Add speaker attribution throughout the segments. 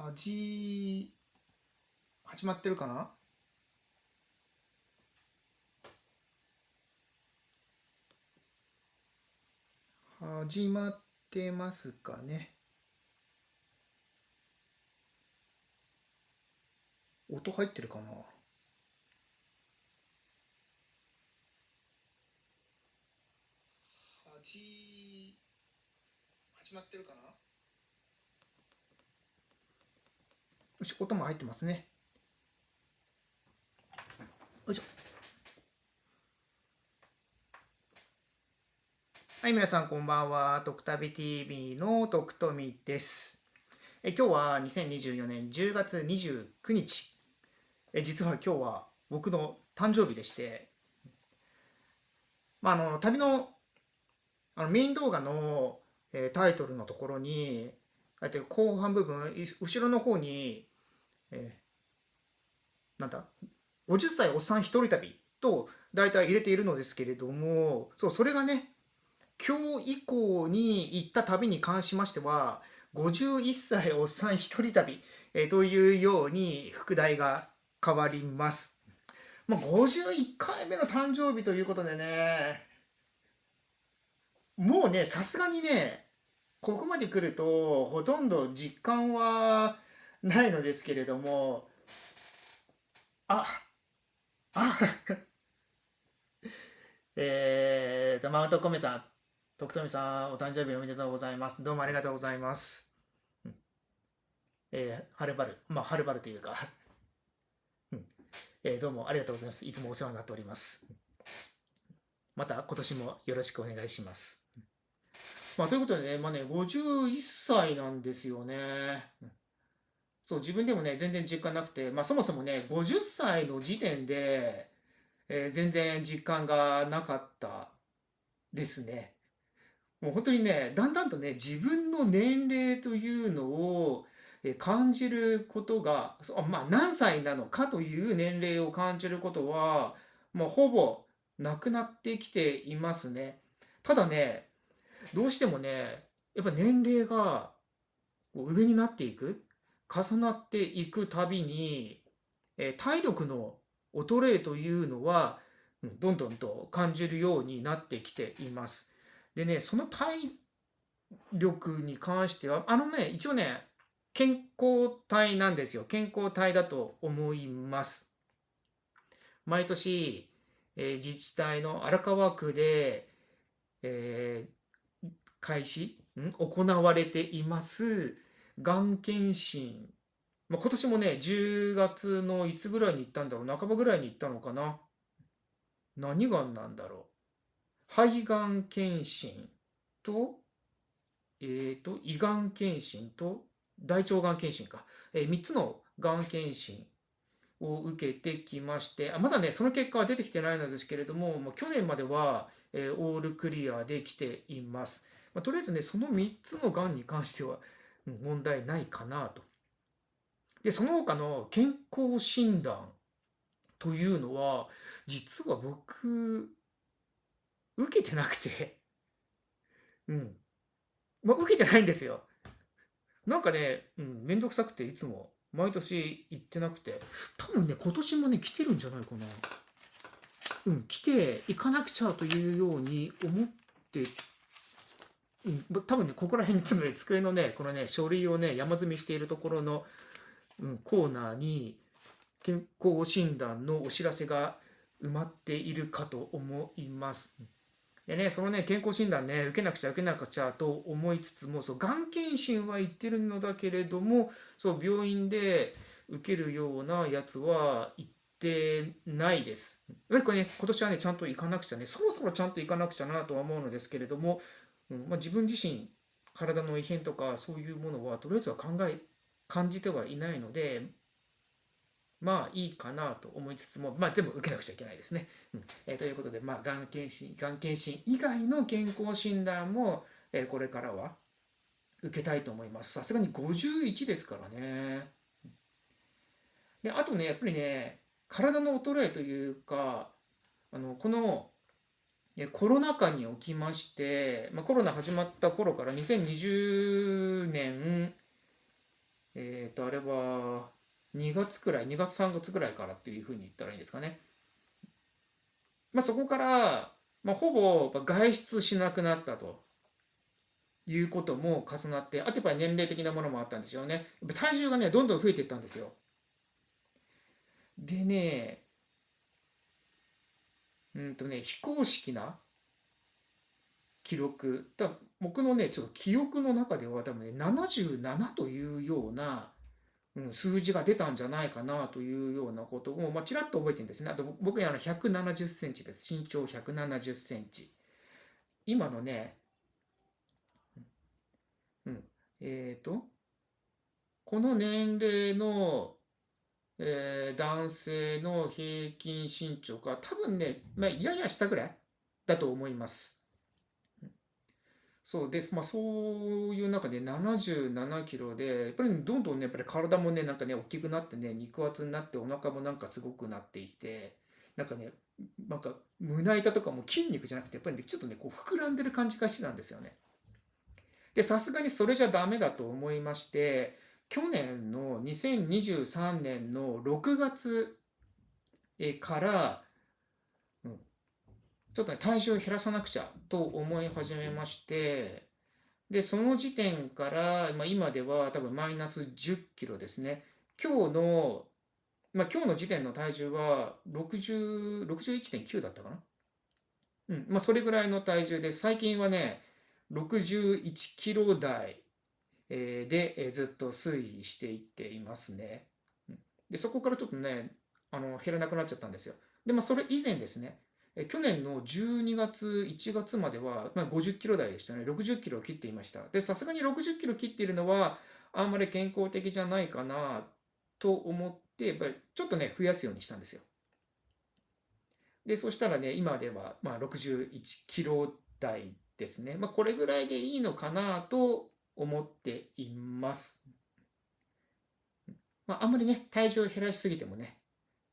Speaker 1: はじ、始まってるかな。始まってますかね。音入ってるかな。始まってるかな。よし、音も入ってますね。よいしょ。はい、皆さんこんばんは。トクタビ TV の徳富です。今日は2024年10月29日。実は今日は僕の誕生日でして、旅のメイン動画の、タイトルのところに、後半部分、後ろの方に、えなんだ、50歳おっさん一人旅と大体入れているのですけれども、そう、それがね、今日以降に行った旅に関しましては、51歳おっさん一人旅、というように副題が変わります。51回目の誕生日ということでね、もうね、さすがにね、ここまで来るとほとんど実感はないのですけれども、あ、あ、マウントコメさん、徳富さん、お誕生日おめでとうございます。どうもありがとうございます。うん、はるばる、はるばるというか、うんどうもありがとうございます。いつもお世話になっております。また今年もよろしくお願いします。ということでね、51歳なんですよね。そう、自分でもね、全然実感なくて、そもそもね、50歳の時点で、全然実感がなかったですね。もう本当にね、だんだんとね、自分の年齢というのを感じることが、何歳なのかという年齢を感じることは、ほぼなくなってきていますね。ただね、どうしてもね、やっぱ年齢が上になっていく、重なっていくたびに、体力の衰えというのは、どんどんと感じるようになってきています。でね、その体力に関しては、一応ね、健康体なんですよ。健康体だと思います。毎年、自治体の荒川区で、え開始、行われています、がん検診。今年もね、10月のいつぐらいに行ったんだろう、半ばぐらいに行ったのかな。何がんなんだろう。肺がん検診と、胃がん検診と大腸がん検診か、3つのがん検診を受けてきまして、まだね、その結果は出てきてないのですけれども、去年までは、オールクリアできています。とりあえずね、その3つのがんに関しては、問題ないかなと。で、その他の健康診断というのは、実は僕、受けてなくて、うん。受けてないんですよ。なんかね、めんどくさくていつも毎年行ってなくて、多分ね、今年もね、来てるんじゃないかな。来て行かなくちゃというように思って、多分ね、ここら辺にちょっとね、机のね、このね、書類をね、山積みしているところの、コーナーに、健康診断のお知らせが埋まっているかと思います。でね、そのね、健康診断ね、受けなくちゃ受けなくちゃと思いつつも、そう、がん検診は行ってるのだけれども、そう、病院で受けるようなやつは行ってないです。やっぱりこれね、今年はね、ちゃんと行かなくちゃね、そろそろちゃんと行かなくちゃなとは思うのですけれども、自分自身、体の異変とかそういうものは、とりあえずは感じてはいないので、いいかなと思いつつも、全部受けなくちゃいけないですね。ということで、がん検診以外の健康診断も、これからは受けたいと思います。さすがに51ですからね。で、あとね、やっぱりね、体の衰えというか、このコロナ禍におきまして、コロナ始まった頃から2020年あれは2月くらい、2月3月くらいからっていうふうに言ったらいいんですかね。そこから、ほぼ外出しなくなったということも重なって、あとやっぱり年齢的なものもあったんでしょうね。やっぱ体重がね、どんどん増えていったんですよ。でね、非公式な記録、僕のね、ちょっと記憶の中では多分ね、77というような、数字が出たんじゃないかなというようなことを、ちらっと覚えてるんですね。あと僕は170センチです。身長170センチ。今のね、うん、えっと、この年齢の、男性の平均身長が多分ね、やや下ぐらいだと思います。そうで、そういう中で77キロで、やっぱりどんどんね、やっぱり体もね、なんかね、大きくなってね、肉厚になって、お腹もなんかすごくなっていて、なんかね、なんか胸板とかも筋肉じゃなくて、やっぱりね、ちょっとね、こう膨らんでる感じがしてたんですよね。で、さすがにそれじゃダメだと思いまして、去年の2023年の6月から、うんちょっとね、体重を減らさなくちゃと思い始めまして、で、その時点から、今では多分マイナス10キロですね。今日の、今日の時点の体重は60、61.9だったかな。それぐらいの体重で、最近はね、61キロ台でずっと推移していっていますね。で、そこからちょっとね、減らなくなっちゃったんですよ。で、それ以前ですね、去年の12月、1月までは、50キロ台でしたね。60キロを切っていました。で、さすがに60キロ切っているのは、あんまり健康的じゃないかなと思って、やっぱりちょっとね、増やすようにしたんですよ。で、そしたらね、今では、61キロ台ですね。これぐらいでいいのかなと思っています。あんまりね、体重を減らしすぎてもね、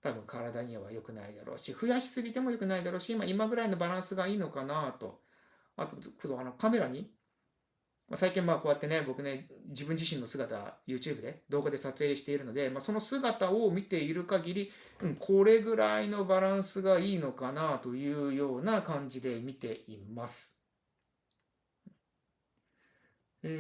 Speaker 1: 多分体には良くないだろうし、増やしすぎても良くないだろうし、今ぐらいのバランスがいいのかなと。あと、カメラに、最近こうやってね、僕ね、自分自身の姿、YouTube で動画で撮影しているので、その姿を見ている限り、これぐらいのバランスがいいのかなというような感じで見ています。マ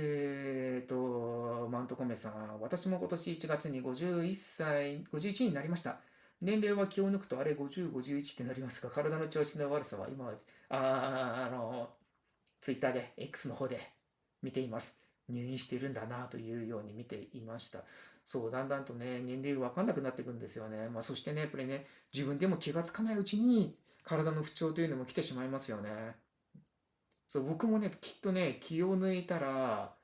Speaker 1: ウントコメさん、私も今年1月に51歳、51になりました。年齢は気を抜くとあれ50、51ってなりますが、体の調子の悪さは今は、ツイッターで X の方で見ています。入院しているんだなというように見ていました。そう、だんだんとね、年齢わかんなくなっていくんですよね。そしてね、やっぱりね、自分でも気がつかないうちに体の不調というのも来てしまいますよね。そう、僕もね、きっとね、気を抜いたら、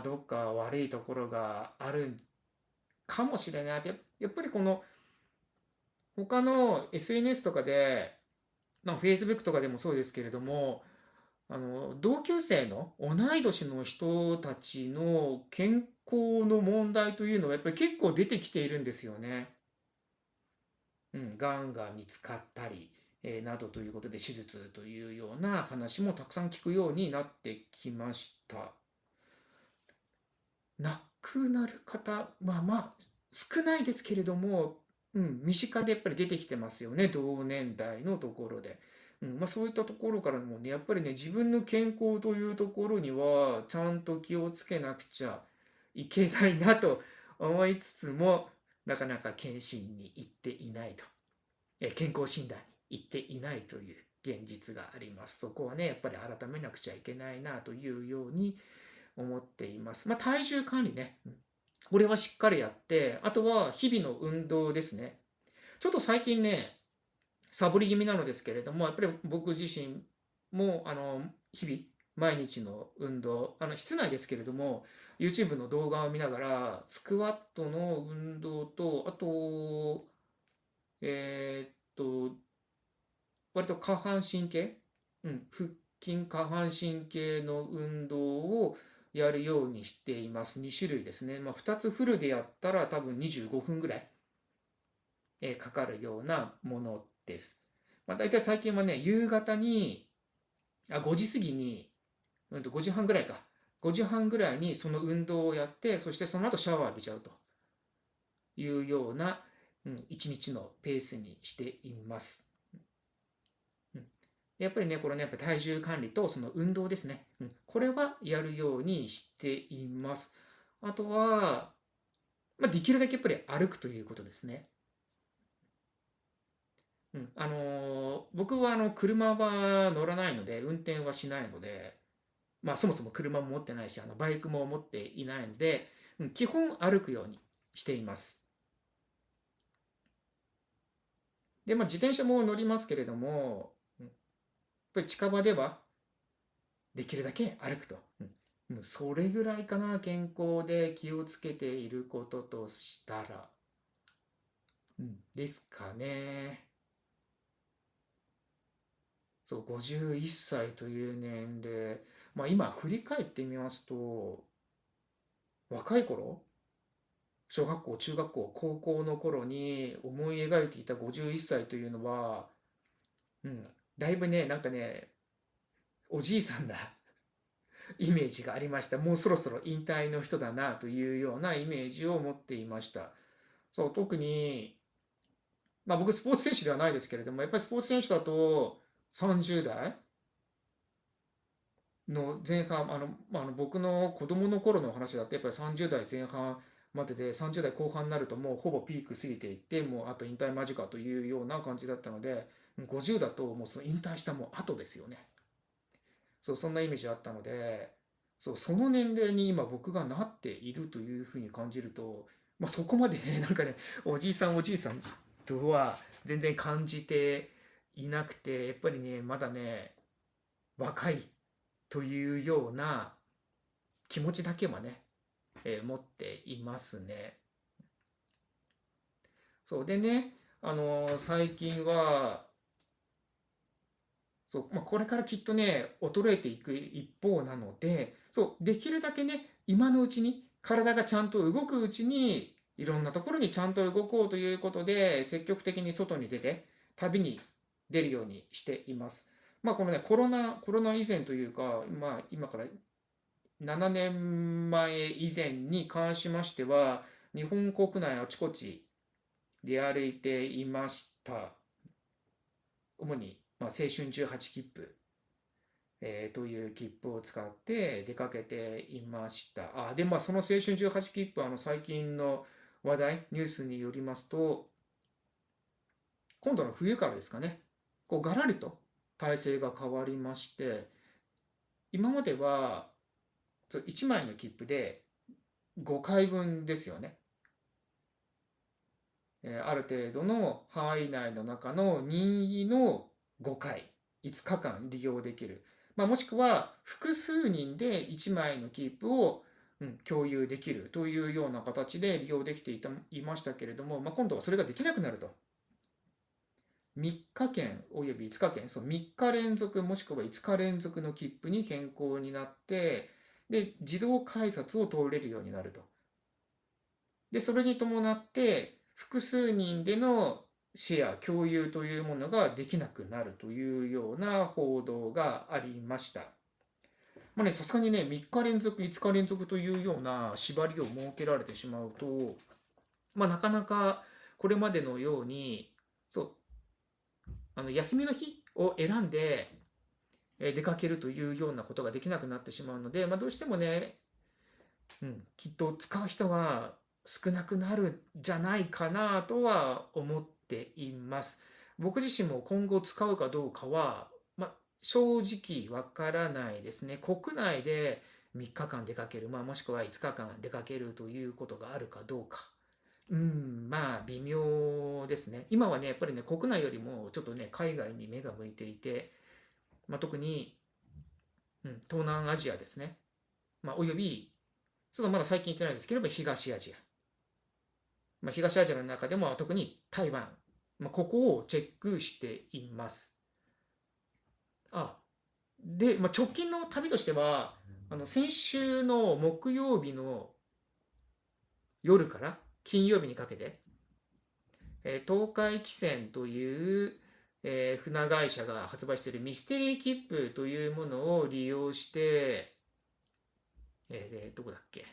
Speaker 1: どっか悪いところがあるかもしれない。やっぱりこの他の SNS とかで、Facebook とかでもそうですけれども、同級生の同い年の人たちの健康の問題というのはやっぱり結構出てきているんですよね。がんが見つかったり、などということで手術というような話もたくさん聞くようになってきました。亡くなる方、少ないですけれども、身近でやっぱり出てきてますよね、同年代のところで。そういったところからもね、やっぱりね、自分の健康というところには、ちゃんと気をつけなくちゃいけないなと思いつつも、なかなか検診に行っていないと、健康診断に行っていないという現実があります。そこはね、やっぱり改めなくちゃいけないなというように思っています。体重管理ね。これはしっかりやって、あとは日々の運動ですね。ちょっと最近ね、サボり気味なのですけれども、やっぱり僕自身も、日々、毎日の運動、室内ですけれども、YouTube の動画を見ながら、スクワットの運動と、あと、えーっと、割と下半身系、腹筋、下半身系の運動をやるようにしています。2種類ですね。2つフルでやったら多分25分ぐらいかかるようなものです。大体最近はね、夕方に、5時過ぎに、5時半ぐらいか、5時半ぐらいにその運動をやって、そしてその後シャワー浴びちゃうというような、一日のペースにしています。やっぱりね、これね、やっぱ体重管理とその運動ですね。これはやるようにしています。あとは、できるだけやっぱり歩くということですね。僕は車は乗らないので、運転はしないので、そもそも車も持ってないし、バイクも持っていないので、基本歩くようにしています。で、自転車も乗りますけれども、やっぱり近場ではできるだけ歩くと。もうそれぐらいかな、健康で気をつけていることとしたら。ですかね。そう、51歳という年齢。今振り返ってみますと、若い頃、小学校、中学校、高校の頃に思い描いていた51歳というのは、うん、だいぶね、なんかね、おじいさんなイメージがありました。もうそろそろ引退の人だなというようなイメージを持っていました。そう、特に、僕スポーツ選手ではないですけれども、やっぱりスポーツ選手だと30代の前半、僕の子供の頃の話だとやっぱり30代前半までで30代後半になるともうほぼピーク過ぎていって、もうあと引退間近というような感じだったので、50だともうその引退したもう後ですよね。そう、そんなイメージあったので、そう、その年齢に今僕がなっているというふうに感じると、そこまでね、なんかね、おじいさんおじいさんとは全然感じていなくて、やっぱりね、まだね、若いというような気持ちだけはね、持っていますね。そうでね、最近は、そう、これからきっとね、衰えていく一方なので、そう、できるだけね、今のうちに、体がちゃんと動くうちに、いろんなところにちゃんと動こうということで、積極的に外に出て、旅に出るようにしています。このね、コロナ以前というか、今から7年前以前に関しましては、日本国内あちこち出歩いていました。主に、青春18切符、という切符を使って出かけていました。で、その青春18切符、最近の話題、ニュースによりますと、今度の冬からですかね、ガラリと体制が変わりまして、今までは1枚の切符で5回分ですよね。ある程度の範囲内の中の任意の5回、5日間利用できる。もしくは複数人で1枚の切符を、共有できるというような形で利用できていましたけれども、今度はそれができなくなると。3日券および5日券、その3日連続もしくは5日連続の切符に変更になって、で、自動改札を通れるようになると。で、それに伴って、複数人でのシェア、共有というものができなくなるというような報道がありました。さすがにね、3日連続、5日連続というような縛りを設けられてしまうと、なかなかこれまでのように、そう、休みの日を選んで出かけるというようなことができなくなってしまうので、どうしてもね、きっと使う人が少なくなるんじゃないかなとは思っています。僕自身も今後使うかどうかは、正直わからないですね。国内で3日間出かける、もしくは5日間出かけるということがあるかどうか。微妙ですね。今はね、やっぱりね、国内よりもちょっとね、海外に目が向いていて、特に、東南アジアですね。およびまだ最近行ってないですければ東アジア。東アジアの中でも特に台湾。ここをチェックしています。で、直近の旅としては、先週の木曜日の夜から金曜日にかけて、東海汽船という、船会社が発売しているミステリー切符というものを利用して、どこだっけ、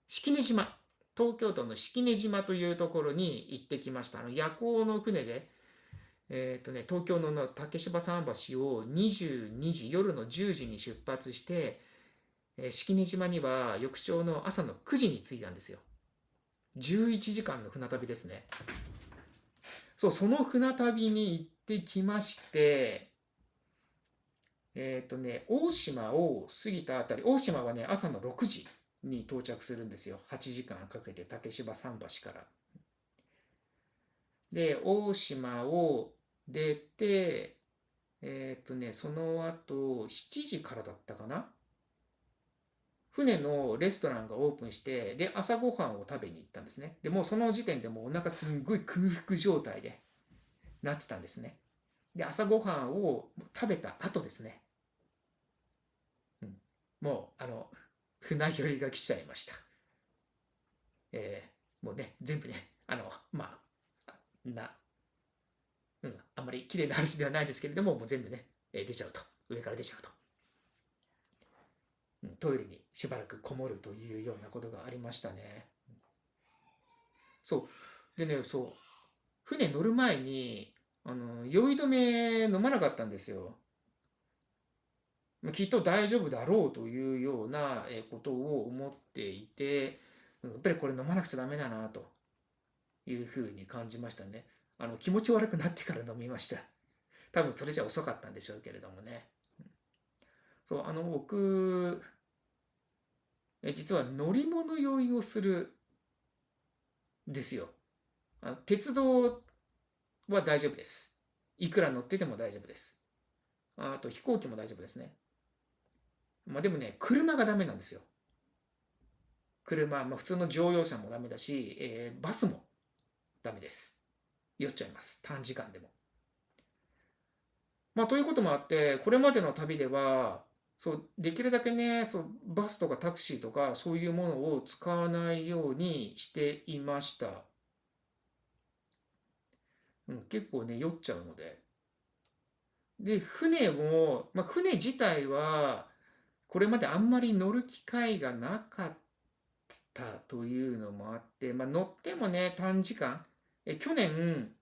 Speaker 1: 式根島、東京都の式根島というところに行ってきました。夜行の船で、東京の竹芝桟橋を22時、夜の10時に出発して、式根島には翌朝の朝の9時に着いたんですよ。11時間の船旅ですね。そう、その船旅に行ってきまして、大島を過ぎたあたり、大島はね、朝の6時に到着するんですよ。8時間かけて竹芝桟橋から。で、大島を出て、その後、7時からだったかな。船のレストランがオープンして、で、朝ごはんを食べに行ったんですね。で、もうその時点でもうお腹すんごい空腹状態でなってたんですね。で、朝ごはんを食べた後ですね。もう、船酔いが来ちゃいました。もうね、全部ね、まあ、あんまり綺麗な話ではないですけれども、もう全部ね、出ちゃうと。上から出ちゃうと。トイレにしばらくこもるというようなことがありましたね。そう。でね、そう。船乗る前に、酔い止め飲まなかったんですよ。きっと大丈夫だろうというようなことを思っていて、やっぱりこれ飲まなくちゃダメだなというふうに感じましたね。気持ち悪くなってから飲みました。多分それじゃ遅かったんでしょうけれどもね。そう、僕、実は乗り物酔いをするんですよ。鉄道は大丈夫です。いくら乗ってても大丈夫です。あと飛行機も大丈夫ですね。まあでもね、車がダメなんですよ。車、普通の乗用車もダメだし、バスもダメです。酔っちゃいます。短時間でも。ということもあって、これまでの旅では、そう、できるだけね、そう、バスとかタクシーとか、そういうものを使わないようにしていました。結構ね、酔っちゃうので。で、船も、船自体は、これまであんまり乗る機会がなかったというのもあって、乗ってもね、短時間。去年、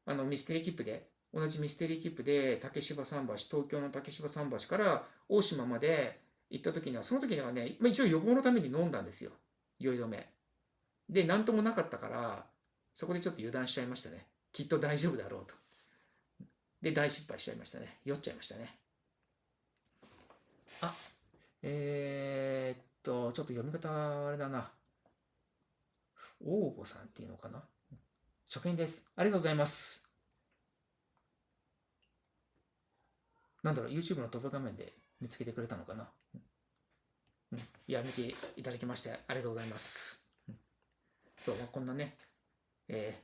Speaker 1: ミステリー切符で、同じミステリー切符で竹芝桟橋、東京の竹芝桟橋から大島まで行った時には、その時にはね、一応予防のために飲んだんですよ。酔い止め。で、なんともなかったから、そこでちょっと油断しちゃいましたね。きっと大丈夫だろうと。で、大失敗しちゃいましたね。酔っちゃいましたね。あ、ちょっと読み方あれだな。応募さんっていうのかな。初見です。ありがとうございます。なんだろう、YouTube のトップ画面で見つけてくれたのかな。いや、見ていただきましてありがとうございます。そう、こんなね、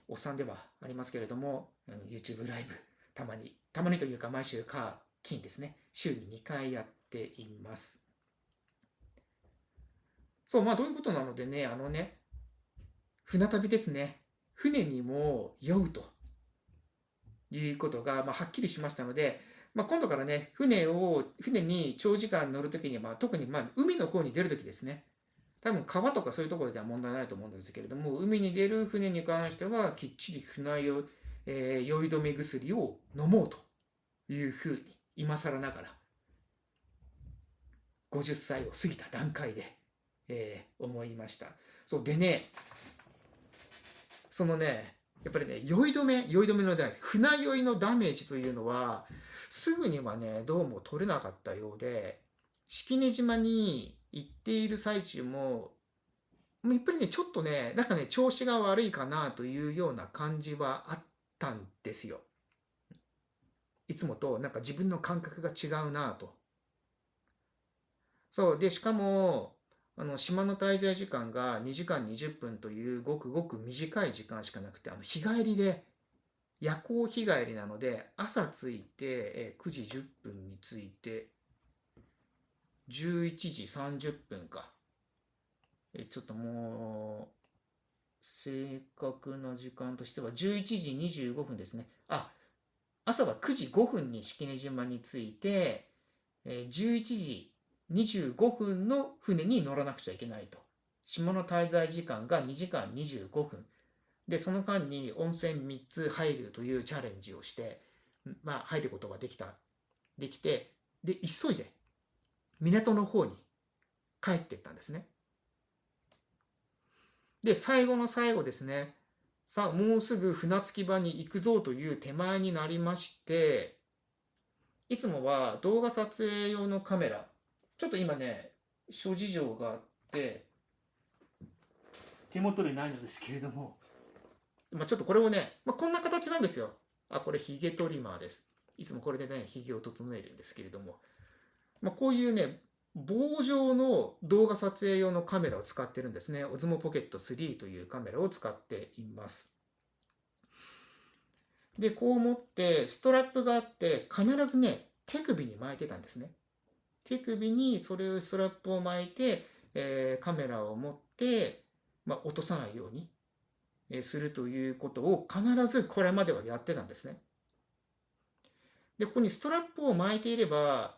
Speaker 1: おっさんではありますけれども、YouTube ライブ、たまにというか毎週金ですね、週に2回やっています。そう、どういうことなのでね、船旅ですね。船にも酔うということが、はっきりしましたので、今度からね、船に長時間乗るときに、特に海の方に出るときですね。多分川とかそういうところでは問題ないと思うんですけれども、海に出る船に関しては、きっちり船酔い、酔い止め薬を飲もうというふうに、今更ながら、50歳を過ぎた段階で、思いました。そうでね、そのね、やっぱりね、酔い止めの船酔いのダメージというのは、すぐにはね、どうも取れなかったようで、式根島に行っている最中も、やっぱりね、ちょっとね、なんかね、調子が悪いかなというような感じはあったんですよ。いつもとなんか自分の感覚が違うなと。そう。で、しかも、島の滞在時間が2時間20分というごくごく短い時間しかなくて、日帰りで、夜行日帰りなので、朝着いて、9時10分に着いて、11時30分か。ちょっともう、正確な時間としては11時25分ですね。朝は9時5分に式根島に着いて、11時25分の船に乗らなくちゃいけないと。島の滞在時間が2時間25分。で、その間に温泉3つ入るというチャレンジをして、入ることができて、で、急いで港の方に帰っていったんですね。で、最後の最後ですね。さあ、もうすぐ船着き場に行くぞという手前になりまして、いつもは動画撮影用のカメラ、ちょっと今ね、諸事情があって、手元にないのですけれども、ちょっとこれをね、こんな形なんですよ。これヒゲトリマーです。いつもこれでね、ヒゲを整えるんですけれども、こういうね、棒状の動画撮影用のカメラを使ってるんですね。Osmo Pocket 3というカメラを使っています。で、こう持ってストラップがあって必ずね、手首に巻いてたんですね。手首にそれをストラップを巻いて、カメラを持って、落とさないようにするということを必ずこれまではやってたんですね。で、ここにストラップを巻いていれば、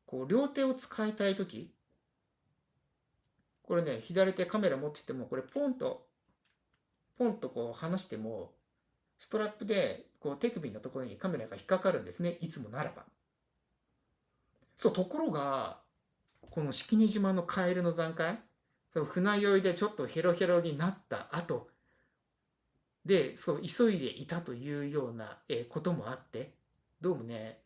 Speaker 1: こう両手を使いたいとき、これね、左手カメラ持ってても、これポンとこう離しても、ストラップでこう手首のところにカメラが引っかかるんですね。いつもならば。そう、ところが、この式根島のカエルの段階、船酔いでちょっとヘロヘロになった後で、そう急いでいたというようなこともあって、どうもね、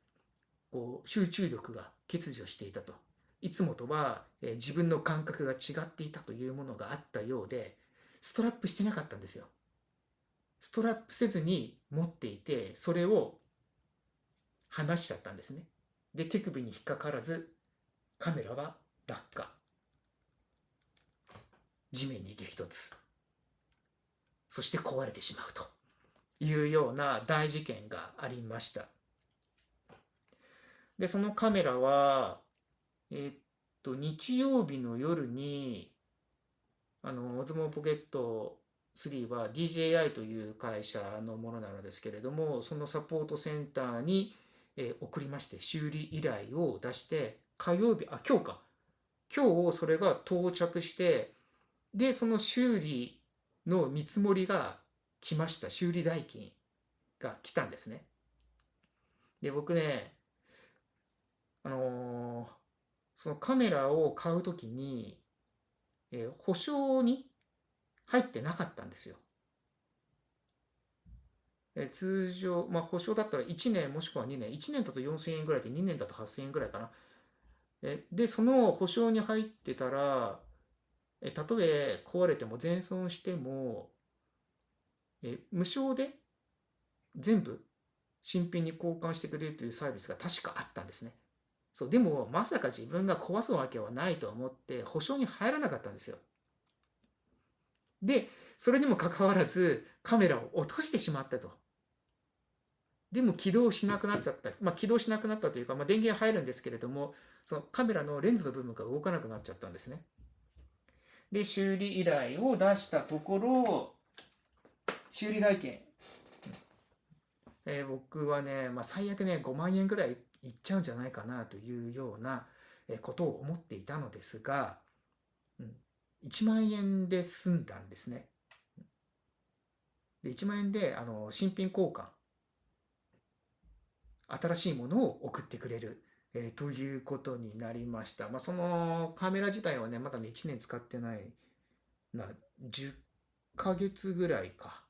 Speaker 1: こう集中力が欠如していたと。いつもとは自分の感覚が違っていたというものがあったようで、ストラップしてなかったんですよ。ストラップせずに持っていて、それを離しちゃったんですね。で、手首に引っかからず、カメラは落下。地面に激突。そして壊れてしまうというような大事件がありました。で、そのカメラは、日曜日の夜に、Osmo Pocket 3は DJI という会社のものなのですけれども、そのサポートセンターに、送りまして、修理依頼を出して、今日それが到着して、で、その修理の見積もりが来ました。修理代金が来たんですね。で、僕ね、そのカメラを買うときに、保証に入ってなかったんですよ。通常、保証だったら1年もしくは2年。1年だと4000円ぐらいで、2年だと8000円ぐらいかな。で、その保証に入ってたら、たとえ壊れても全損しても、無償で全部新品に交換してくれるというサービスが確かあったんですね。そう、でもまさか自分が壊すわけはないと思って保証に入らなかったんですよ。で、それにもかかわらずカメラを落としてしまったと。でも起動しなくなっちゃった。起動しなくなったというか、電源入るんですけれども、そのカメラのレンズの部分が動かなくなっちゃったんですね。で、修理依頼を出したところ、修理代金、僕はね、最悪ね、5万円ぐらいいっちゃうんじゃないかなというようなことを思っていたのですが、1万円で済んだんですね。で、1万円で新品交換、新しいものを送ってくれる、ということになりました。そのカメラ自体はね、まだね、1年使ってない10ヶ月ぐらいか。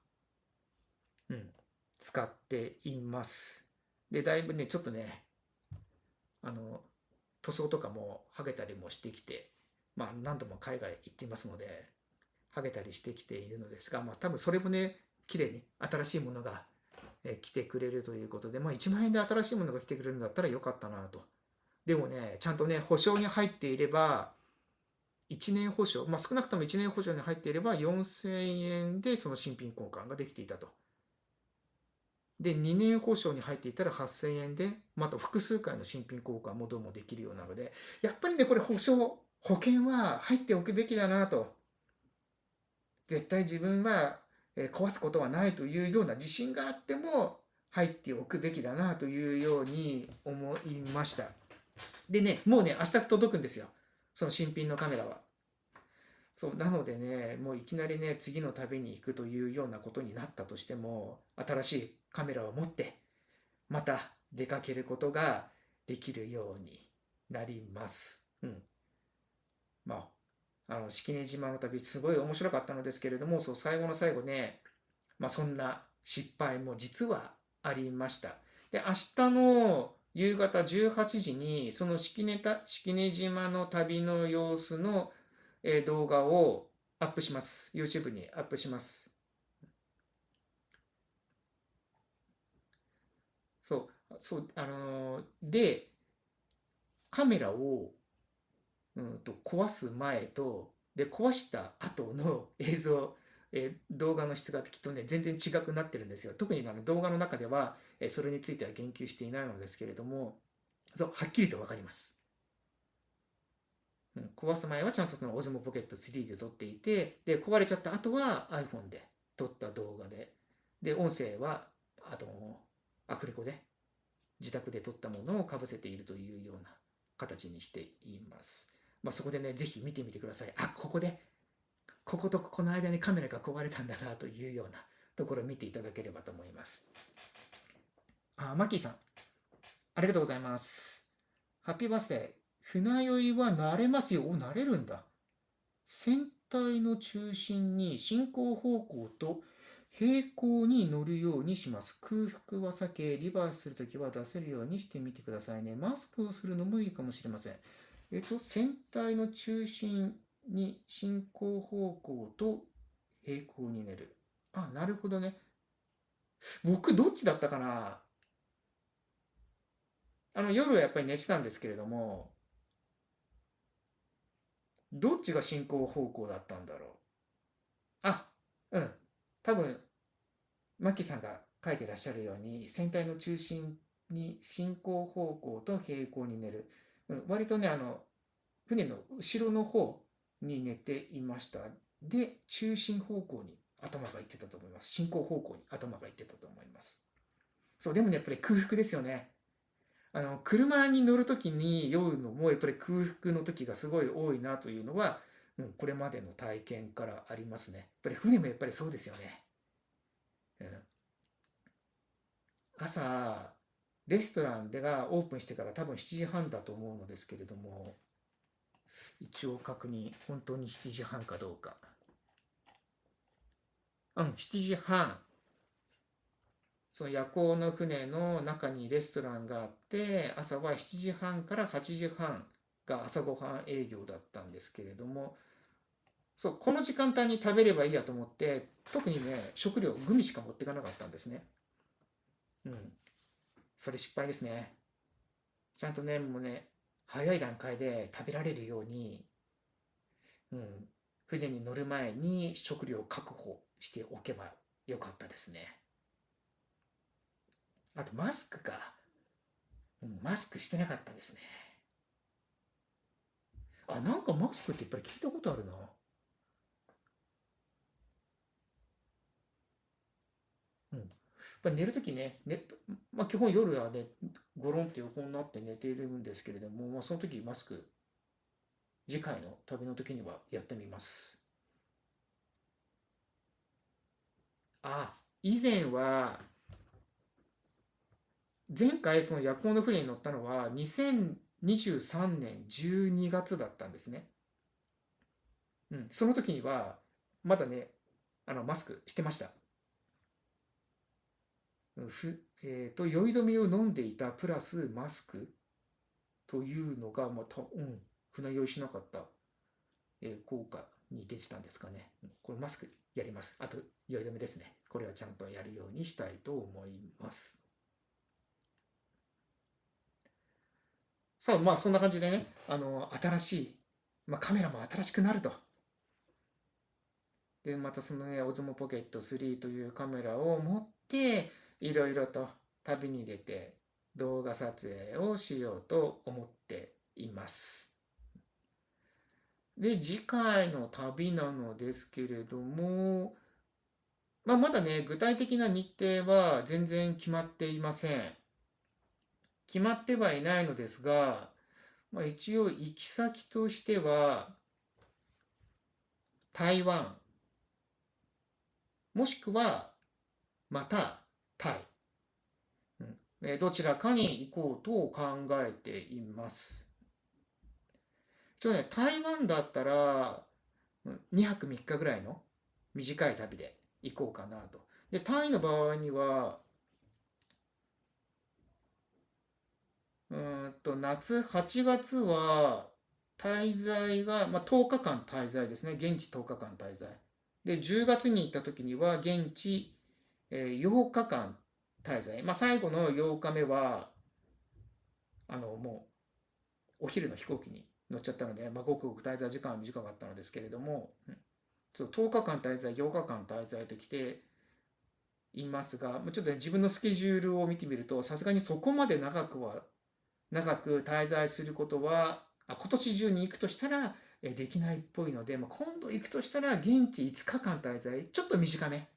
Speaker 1: 使っています。で、だいぶね、ちょっとね、塗装とかも剥げたりもしてきて、何度も海外行っていますので、剥げたりしてきているのですが、多分それもね、綺麗に新しいものが来てくれるということで、1万円で新しいものが来てくれるんだったらよかったなと。でもね、ちゃんとね、保証に入っていれば、1年保証、少なくとも1年保証に入っていれば4000円でその新品交換ができていたと。で、2年保証に入っていたら8000円で、また複数回の新品交換もどうもできるようなので、やっぱりね、これ保険は入っておくべきだなと。絶対自分は壊すことはないというような自信があっても入っておくべきだなというように思いました。でね、もうね、明日届くんですよ。その新品のカメラは。そう、なのでね、もういきなりね、次の旅に行くというようなことになったとしても、新しいカメラを持って、また出かけることができるようになります。うん。ま式根島の旅、すごい面白かったのですけれども、そう、最後の最後ね、そんな失敗も実はありました。で、明日の夕方18時に、その式根島の旅の様子の動画をアップします。YouTube にアップします。そう、そう、で、カメラを壊す前と、で、壊した後の映像、動画の質がきっとね、全然違くなってるんですよ。特に動画の中では、それについては言及していないのですけれども、そう、はっきりとわかります。壊す前はちゃんとその Osmo Pocket 3で撮っていて、で、壊れちゃった後は iPhone で撮った動画で、で、音声は、アフレコで自宅で撮ったものをかぶせているというような形にしています。そこでね、ぜひ見てみてください。ここで、こことここの間にカメラが壊れたんだなというようなところを見ていただければと思います。マッキーさん、ありがとうございます。ハッピーバースデー。船酔いは慣れますよ。慣れるんだ。船体の中心に進行方向と平行に乗るようにします。空腹は避け、リバースするときは出せるようにしてみてくださいね。マスクをするのもいいかもしれません。船体の中心に進行方向と平行に寝る。なるほどね。僕、どっちだったかな。夜はやっぱり寝てたんですけれども、どっちが進行方向だったんだろう。あ、うん。多分、マキさんが書いてらっしゃるように、船体の中心に進行方向と平行に寝る。割とね、船の後ろの方に寝ていました。で、中心方向に頭がいってたと思います。進行方向に頭がいってたと思います。そう、でもね、やっぱり空腹ですよね。車に乗るときに酔うのも、やっぱり空腹の時がすごい多いなというのは、これまでの体験からありますね。やっぱり船もやっぱりそうですよね。うん、朝、レストランでがオープンしてから多分7時半だと思うのですけれども、一応確認、本当に7時半かどうか。7時半。その夜行の船の中にレストランがあって、朝は7時半から8時半が朝ごはん営業だったんですけれども、そう、この時間帯に食べればいいやと思って、特にね、食料、グミしか持っていかなかったんですね。うん。それ失敗ですね。ちゃんとね、もうね、早い段階で食べられるように、うん、船に乗る前に食料を確保しておけばよかったですね。あとマスクか。マスクしてなかったですね。なんかマスクってやっぱり聞いたことあるな。うん。やっぱり寝るときね、基本夜はね、ゴロンって横になって寝ているんですけれども、その時マスク、次回の旅の時にはやってみます。以前は、前回その夜行の船に乗ったのは2023年12月だったんですね。その時には、まだね、マスクしてました。酔い止めを飲んでいたプラスマスクというのが、船酔いしなかった、効果に出てたんですかね。これマスクやります。あと、酔い止めですね。これはちゃんとやるようにしたいと思います。さあ、そんな感じでね、新しい、カメラも新しくなると。で、またそのね、オズモポケット3というカメラを持って、いろいろと旅に出て動画撮影をしようと思っています。で、次回の旅なのですけれども、まだね、具体的な日程は全然決まっていません。決まってはいないのですが、一応行き先としては、台湾、もしくは、また、タイ。どちらかに行こうと考えています。台湾だったら、2泊3日ぐらいの短い旅で行こうかなと。で、タイの場合には、夏8月は滞在が、10日間滞在ですね。現地10日間滞在。で、10月に行った時には現地、8日間滞在。最後の8日目は、もうお昼の飛行機に乗っちゃったので、ごくごく滞在時間は短かったのですけれども、10日間滞在、8日間滞在ときていますが、ちょっと自分のスケジュールを見てみると、さすがにそこまで長く滞在することは、今年中に行くとしたらできないっぽいので、今度行くとしたら現地5日間滞在、ちょっと短め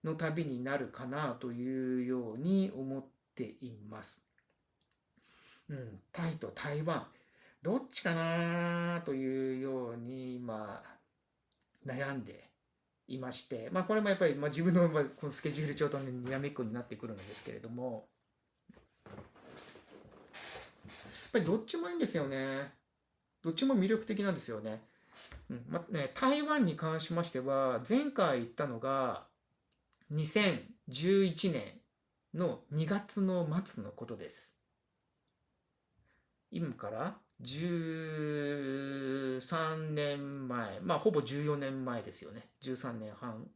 Speaker 1: の旅になるかなというように思っています。タイと台湾、どっちかなというように今悩んでいまして、これもやっぱり自分のこのスケジュール帳とのにらめっこになってくるんですけれども、やっぱりどっちもいいんですよね。どっちも魅力的なんですよね。台湾に関しましては、前回行ったのが2011年の2月の末のことです。今から13年前、ほぼ14年前ですよね。13年半、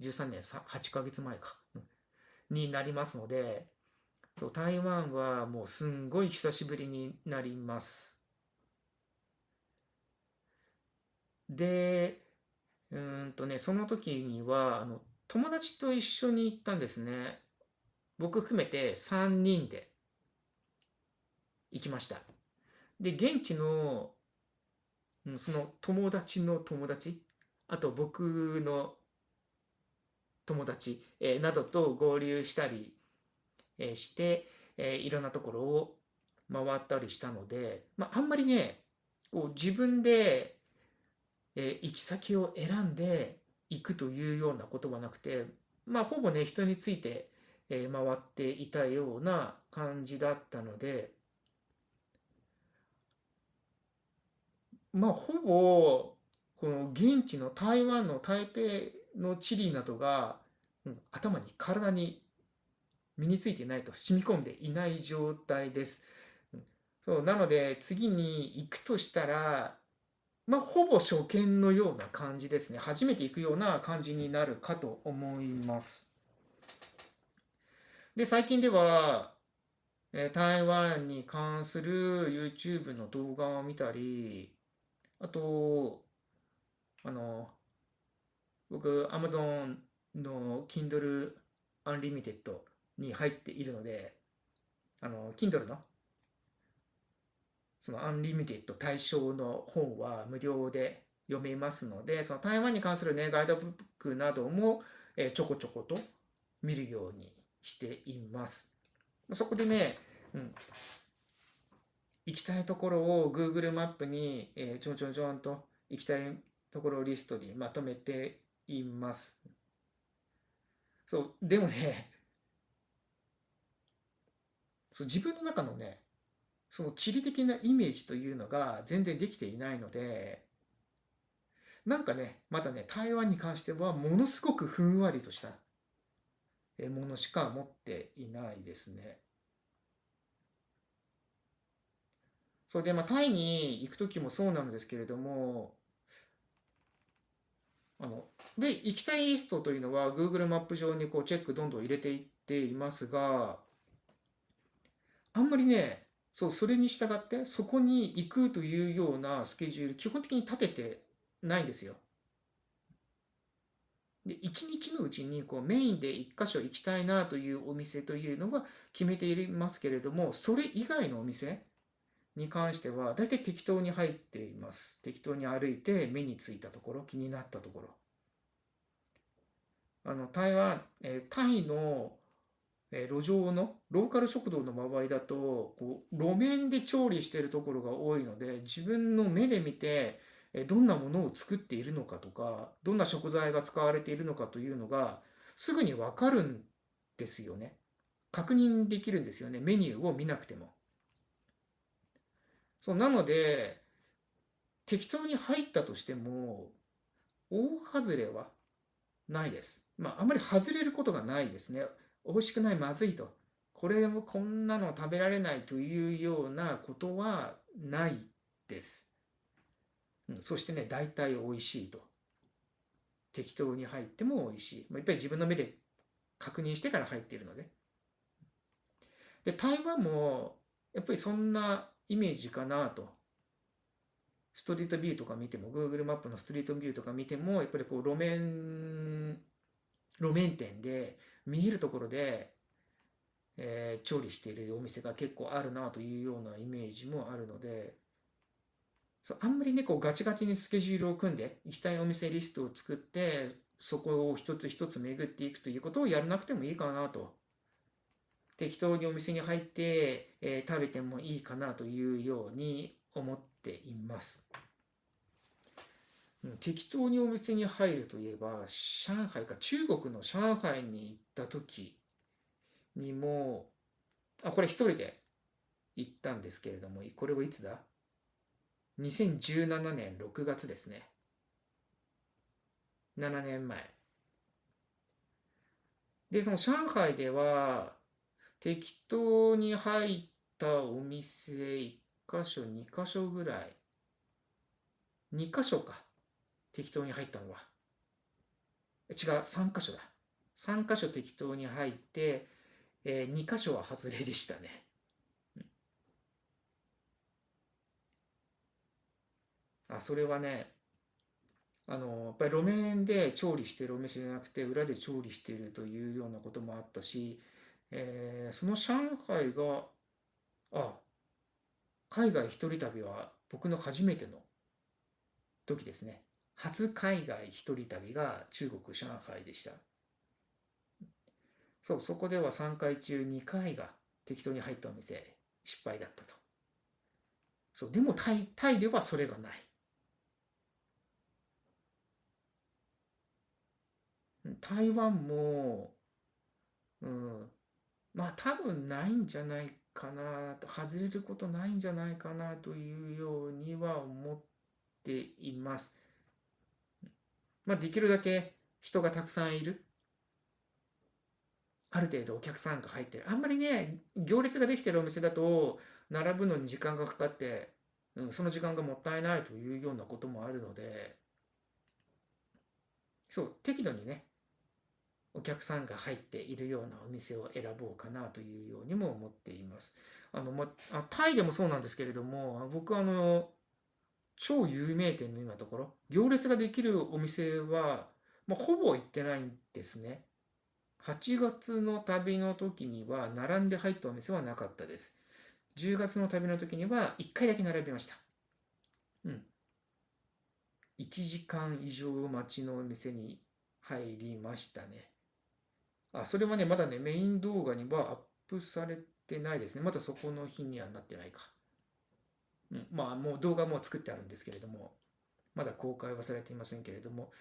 Speaker 1: 13年8ヶ月前か、になりますので、台湾はもうすんごい久しぶりになります。で、その時には、友達と一緒に行ったんですね。僕含めて3人で行きました。で、現地の、その友達の友達、あと僕の友達、などと合流したり、して、いろんなところを回ったりしたので、あんまりね、こう自分で、行き先を選んで行くというようなことはなくて、ほぼね、人について、回っていたような感じだったので、ほぼ、この現地の台湾の台北の地理などが、頭に体に身についていないと、染み込んでいない状態です。そうなので次に行くとしたら、ほぼ初見のような感じですね。初めて行くような感じになるかと思います。で、最近では、台湾に関する YouTube の動画を見たり、あと、あの、僕、Amazon の Kindle Unlimited に入っているので、Kindle のそのアンリミテッド対象の本は無料で読めますので、その台湾に関するね、ガイドブックなども、ちょこちょこと見るようにしています。そこでね、行きたいところを Google マップに、ちょんちょんちょんと行きたいところリストにまとめています。そう、でもね、自分の中のね、その地理的なイメージというのが全然できていないので、なんかね、まだね、台湾に関してはものすごくふんわりとしたものしか持っていないですね。それで、タイに行く時もそうなんですけれども、で、行きたいリストというのは Google マップ上にこうチェックどんどん入れていっていますが、あんまりね、それに従ってそこに行くというようなスケジュール、基本的に立ててないんですよ。で、一日のうちにこうメインで一箇所行きたいなというお店というのは決めていますけれども、それ以外のお店に関しては大体適当に入っています。適当に歩いて目についたところ、気になったところ。台湾、タイの路上のローカル食堂の場合だとこう路面で調理しているところが多いので、自分の目で見てどんなものを作っているのかとか、どんな食材が使われているのかというのがすぐにわかるんですよね。確認できるんですよね、メニューを見なくても。そうなので、適当に入ったとしても大外れはないです。まあ、あんまり外れることがないですね。美味しくない、まずいと。これもこんなの食べられないというようなことはないです。そしてね、大体美味しいと。適当に入っても美味しい。やっぱり自分の目で確認してから入っているので。で、台湾もやっぱりそんなイメージかなと。ストリートビューとか見ても、Google マップのストリートビューとか見ても、やっぱりこう路面店で見えるところで、調理しているお店が結構あるなというようなイメージもあるので、そうあんまりねこうガチガチにスケジュールを組んで行きたいお店リストを作ってそこを一つ一つ巡っていくということをやらなくてもいいかなと。適当にお店に入って、食べてもいいかなというように思っています。適当にお店に入るといえば、上海か、中国の上海に行った時にも、これ一人で行ったんですけれども、これはいつだ？ 2017 年6月ですね。7年前。で、その上海では、適当に入ったお店1箇所、2箇所ぐらい。2箇所か。適当に入ったのは。違う、3箇所だ。3箇所適当に入って、2箇所は外れでしたね。それはね、やっぱり路面で調理しているお店じゃなくて、裏で調理しているというようなこともあったし、その上海が、あ、海外一人旅は僕の初めての時ですね。初海外一人旅が中国上海でした。そう、そこでは3回中2回が適当に入ったお店、失敗だったと。そう、でもタイではそれがない。台湾も、うん、まあ多分ないんじゃないかなと、外れることないんじゃないかなというようには思っています。まあできるだけ人がたくさんいる。ある程度お客さんが入ってる。あんまりね、行列ができてるお店だと、並ぶのに時間がかかって、その時間がもったいないというようなこともあるので、そう、適度にね、お客さんが入っているようなお店を選ぼうかなというようにも思っています。タイでもそうなんですけれども、僕超有名店のようなところ、行列ができるお店は、ほぼ行ってないんですね。8月の旅の時には並んで入ったお店はなかったです。10月の旅の時には1回だけ並びました。うん。1時間以上待ちのお店に入りましたね。それはね、まだね、メイン動画にはアップされてないですね。まだそこの日にはなってないか。まあ、もう動画も作ってあるんですけれども、まだ公開はされていませんけれども、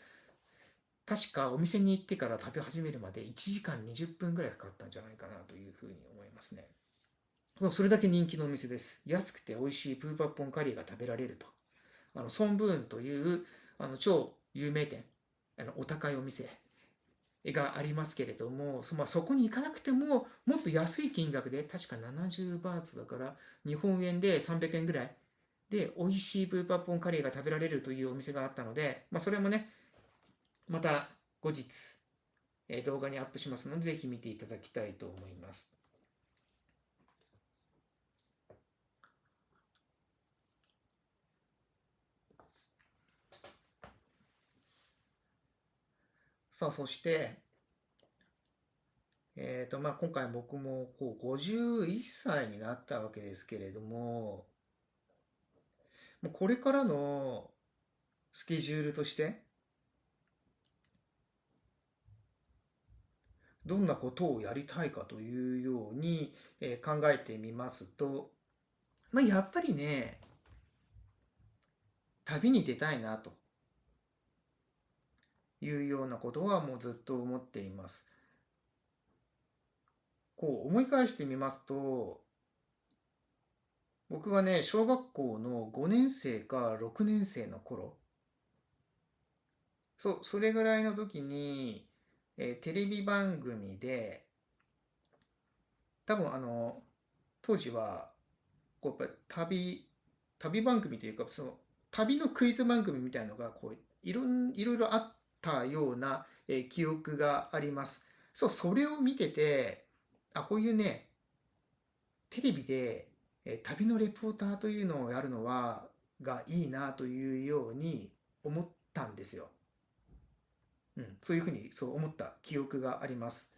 Speaker 1: 確かお店に行ってから食べ始めるまで1時間20分ぐらいかかったんじゃないかなというふうに思いますね。それだけ人気のお店です。安くて美味しいプーパッポンカリーが食べられると。ソンブーンという超有名店、お高いお店がありますけれども、そこに行かなくても、もっと安い金額で、確か70バーツだから、日本円で300円ぐらいで、美味しいプーパーポンカレーが食べられるというお店があったので、それもね、また後日、動画にアップしますので、ぜひ見ていただきたいと思います。さあ、そして、今回僕もこう51歳になったわけですけれども、もうこれからのスケジュールとして、どんなことをやりたいかというように、考えてみますと、やっぱりね、旅に出たいなというようなことはもうずっと思っています。こう思い返してみますと、僕がね、小学校の5年生か6年生の頃、それぐらいの時に、テレビ番組で、多分当時は、こうやっぱり旅番組というか、旅のクイズ番組みたいのが、こう、いろいろあったような、記憶があります。それを見てて、こういうね、テレビで、旅のレポーターというのをやるのがいいなというように思ったんですよ。そういうふうにそう思った記憶があります。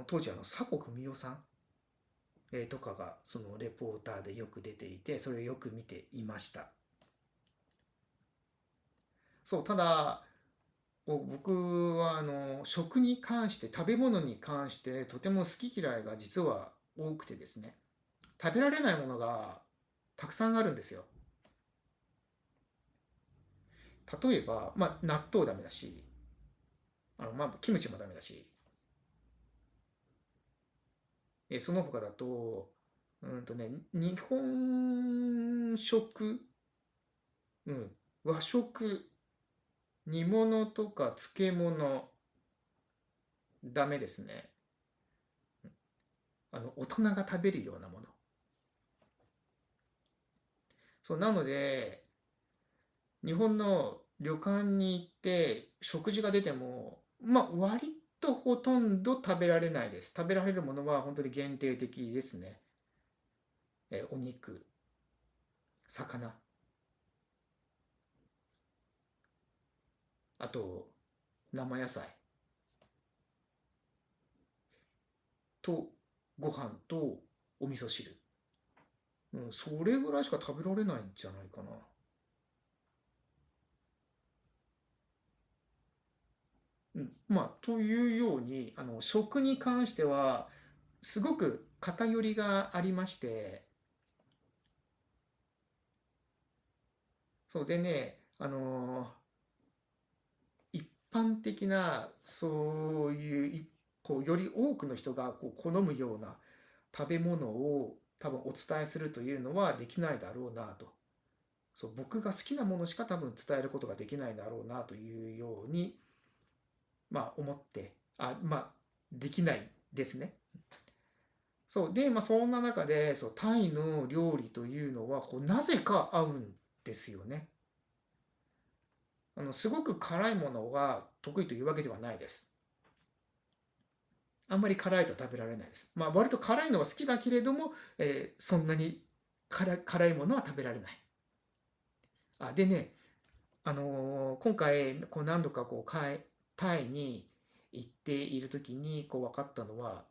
Speaker 1: 当時佐古文夫さん、とかがそのレポーターでよく出ていて、それをよく見ていました。ただ、僕は食に関して、食べ物に関してとても好き嫌いが実は多くてですね、食べられないものがたくさんあるんですよ。例えば、納豆ダメだし、キムチもダメだし、その他だと、日本食、和食、煮物とか漬物、ダメですね。大人が食べるようなもの。なので、日本の旅館に行って食事が出ても、割とほとんど食べられないです。食べられるものは本当に限定的ですね。お肉、魚、あと生野菜とご飯とお味噌汁。それぐらいしか食べられないんじゃないかな。というように、食に関しては、すごく偏りがありまして、そうでね、一般的な、そういう、こう、より多くの人がこう好むような食べ物を多分お伝えするというのはできないだろうなと。僕が好きなものしか多分伝えることができないだろうなというように、思って、できないですね。で、そんな中で、タイの料理というのは、なぜか合うんですよね。すごく辛いものが得意というわけではないです。あんまり辛いと食べられないです。割と辛いのは好きだけれども、そんなに辛いものは食べられない。でね、今回、何度かタイに行っている時に、分かったのは、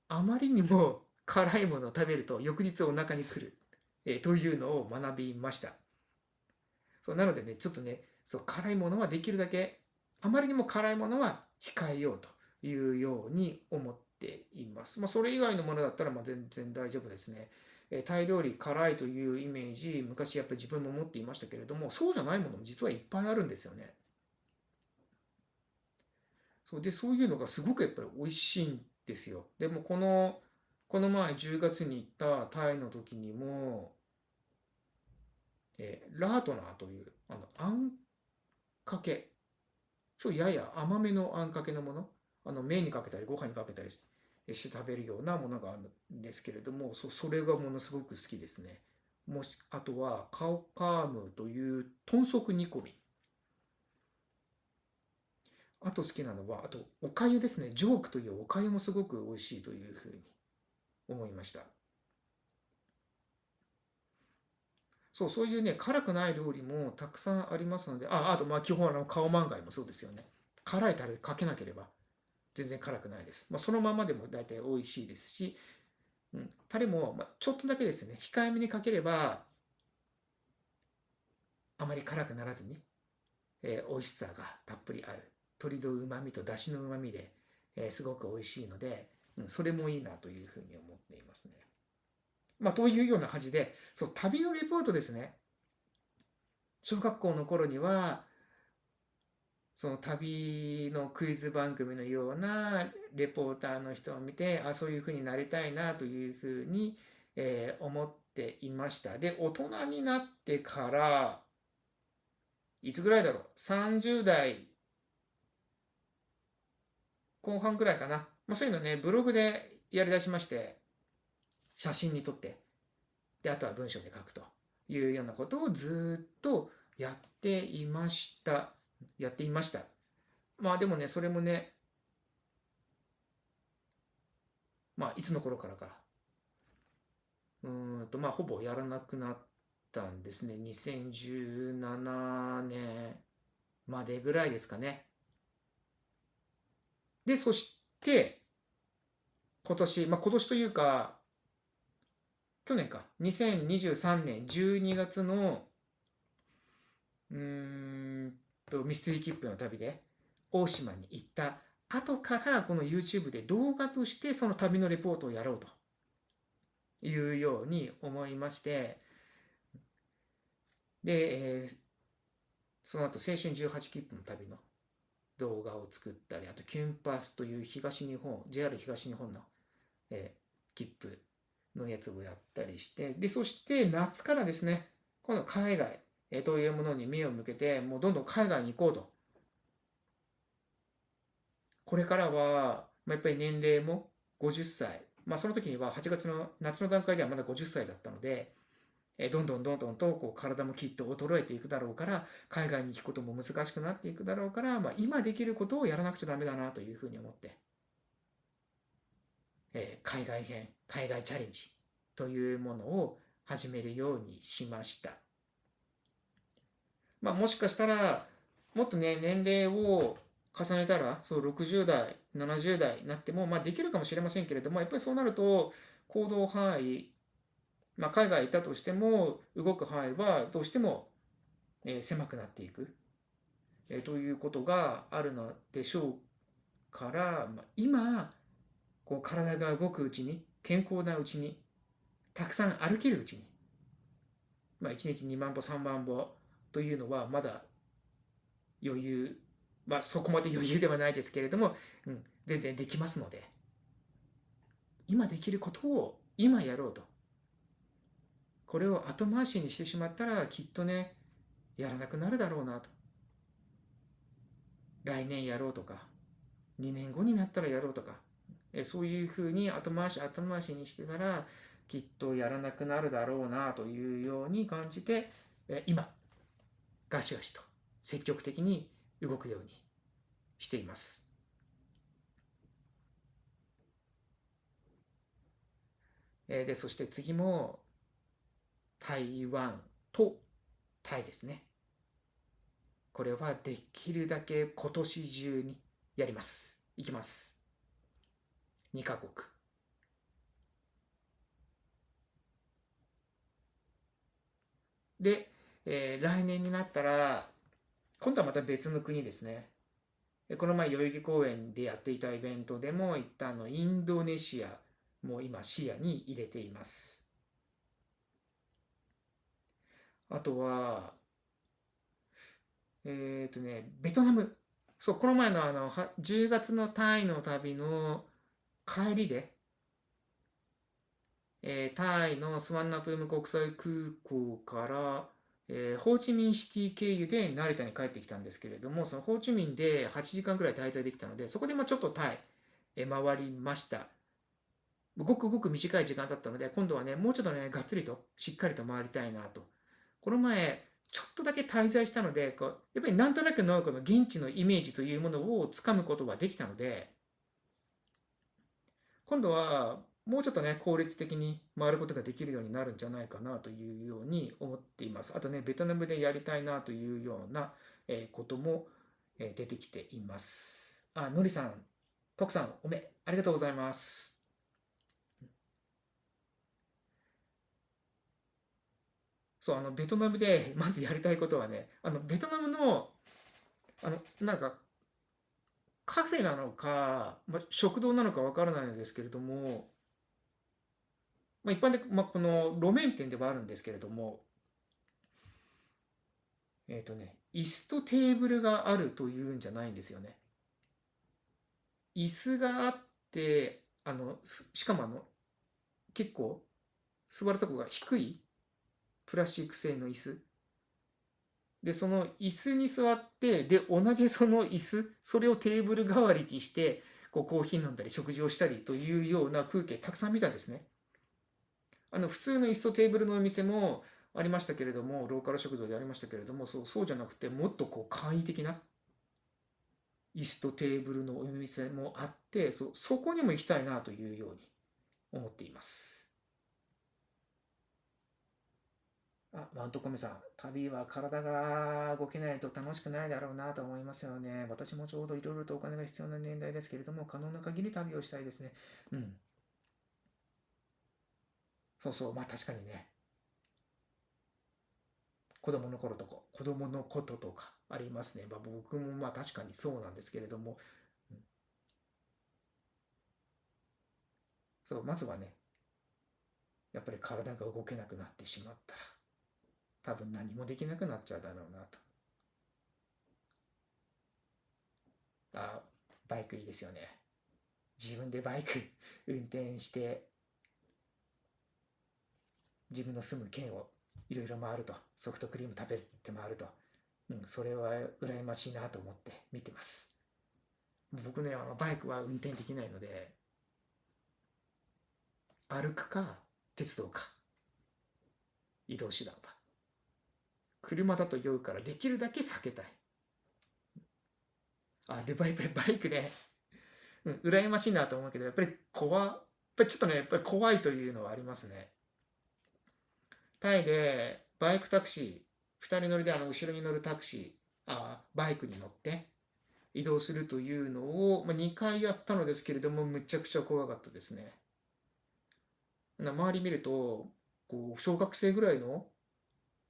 Speaker 1: あまりにも辛いものを食べると翌日お腹に来る、というのを学びました。なのでね、ちょっとね、辛いものはできるだけ、あまりにも辛いものは控えようというように思っています。それ以外のものだったら全然大丈夫ですね。タイ料理辛いというイメージ、昔やっぱり自分も持っていましたけれども、そうじゃないものも実はいっぱいあるんですよね。そういうのがすごくやっぱり美味しいんですよ。でもこの前10月に行ったタイの時にも、ラートナーというあんかけ、やや甘めのあんかけのもの、麺にかけたりご飯にかけたりして食べるようなものがあるんですけれども、それがものすごく好きですね。あとはカオカームという豚足煮込み。あと好きなのは、あとおかゆですね。ジョークというおかゆもすごく美味しいというふうに思いました。そういうね、辛くない料理もたくさんありますので、あと基本カオマンガイもそうですよね。辛いタレかけなければ全然辛くないです。そのままでも大体美味しいですし、タレもちょっとだけですね、控えめにかければあまり辛くならずに、美味しさがたっぷりある。鶏の旨味と出汁の旨味で、すごく美味しいので、それもいいなというふうに思っていますね。というような感じで、そう、旅のレポートですね。小学校の頃には、その旅のクイズ番組のようなレポーターの人を見て、そういうふうになりたいなというふうに、思っていました。で、大人になってから、いつぐらいだろう、30代後半ぐらいかな。そういうのね、ブログでやりだしまして、写真に撮って、で、あとは文章で書くというようなことをずっとやっていました。やっていました。でもね、それもね、いつの頃からか。ほぼやらなくなったんですね。2017年までぐらいですかね。で、そして、今年というか、去年か、2023年12月の、ミステリーキップの旅で、大島に行った後から、この YouTube で動画としてその旅のレポートをやろうというように思いまして、で、その後、青春18切符の旅の動画を作ったり、あと、キュンパスという東日本、JR 東日本の、切符のやつをやったりして、で、そして夏からですね、今度海外、というものに目を向けて、もうどんどん海外に行こうと。これからは、やっぱり年齢も50歳、その時には8月の夏の段階ではまだ50歳だったので、どんどんどんどんとこう体もきっと衰えていくだろうから、海外に行くことも難しくなっていくだろうから、今できることをやらなくちゃダメだなというふうに思って、海外編、海外チャレンジというものを始めるようにしました。もしかしたら、もっとね、年齢を重ねたら、そう60代、70代になっても、できるかもしれませんけれども、やっぱりそうなると、行動範囲、海外にいたとしても、動く範囲はどうしても、狭くなっていく、ということがあるのでしょうから、今、こう体が動くうちに、健康なうちに、たくさん歩けるうちに、1日2万歩、3万歩というのはまだ余裕、そこまで余裕ではないですけれども、全然できますので、今できることを今やろうと。これを後回しにしてしまったら、きっとね、やらなくなるだろうなと。来年やろうとか、2年後になったらやろうとか、そういうふうに後回しにしてたら、きっとやらなくなるだろうなというように感じて、今、ガシガシと積極的に動くようにしています。で、そして次も台湾とタイですね。これはできるだけ今年中にやります。行きます。2カ国。で、来年になったら、今度はまた別の国ですね。この前、代々木公園でやっていたイベントでも行ったインドネシアも今視野に入れています。あとは、ベトナム。そう、この前の10月のタイの旅の帰りで、タイのスワンナプーム国際空港から、ホーチミンシティ経由で成田に帰ってきたんですけれども、そのホーチミンで8時間くらい滞在できたので、そこでちょっとタイ、回りました。ごくごく短い時間だったので、今度はね、もうちょっとね、がっつりと、しっかりと回りたいなと。この前、ちょっとだけ滞在したので、やっぱりなんとなくのこの現地のイメージというものをつかむことができたので、今度はもうちょっとね、効率的に回ることができるようになるんじゃないかなというように思っています。あとね、ベトナムでやりたいなというようなことも出てきています。のりさん、徳さん、ありがとうございます。そう、ベトナムでまずやりたいことはね、ベトナムの、なんか、カフェなのか、食堂なのかわからないのですけれども、一般的、この路面店ではあるんですけれども、椅子とテーブルがあるというんじゃないんですよね。椅子があって、しかも結構座るとこが低いプラスチック製の椅子。で、その椅子に座って、で、同じその椅子、それをテーブル代わりにして、こうコーヒー飲んだり食事をしたりというような風景たくさん見たんですね。普通の椅子とテーブルのお店もありましたけれども、ローカル食堂でありましたけれども、そうじゃなくて、もっとこう簡易的な椅子とテーブルのお店もあって、そこにも行きたいなというように思っています。マウントコメさん、旅は体が動けないと楽しくないだろうなと思いますよね。私もちょうどいろいろとお金が必要な年代ですけれども、可能な限り旅をしたいですね。うん。そうそう、確かにね、子供のこととかありますね。僕も確かにそうなんですけれども、うん、まずはね、やっぱり体が動けなくなってしまったら、多分何もできなくなっちゃうだろうなと。あ、バイクいいですよね。自分でバイク運転して、自分の住む県をいろいろ回ると、ソフトクリーム食べて回ると、それは羨ましいなと思って見てます。僕ね、バイクは運転できないので、歩くか、鉄道か、移動手段は。車だと酔うからできるだけ避けたい。で、バイクね、羨ましいなと思うけど、やっぱりちょっとね、やっぱり怖いというのはありますね。タイでバイクタクシー、二人乗りで後ろに乗るタクシー、バイクに乗って移動するというのを、2回やったのですけれども、むちゃくちゃ怖かったですね。周り見ると、小学生ぐらいの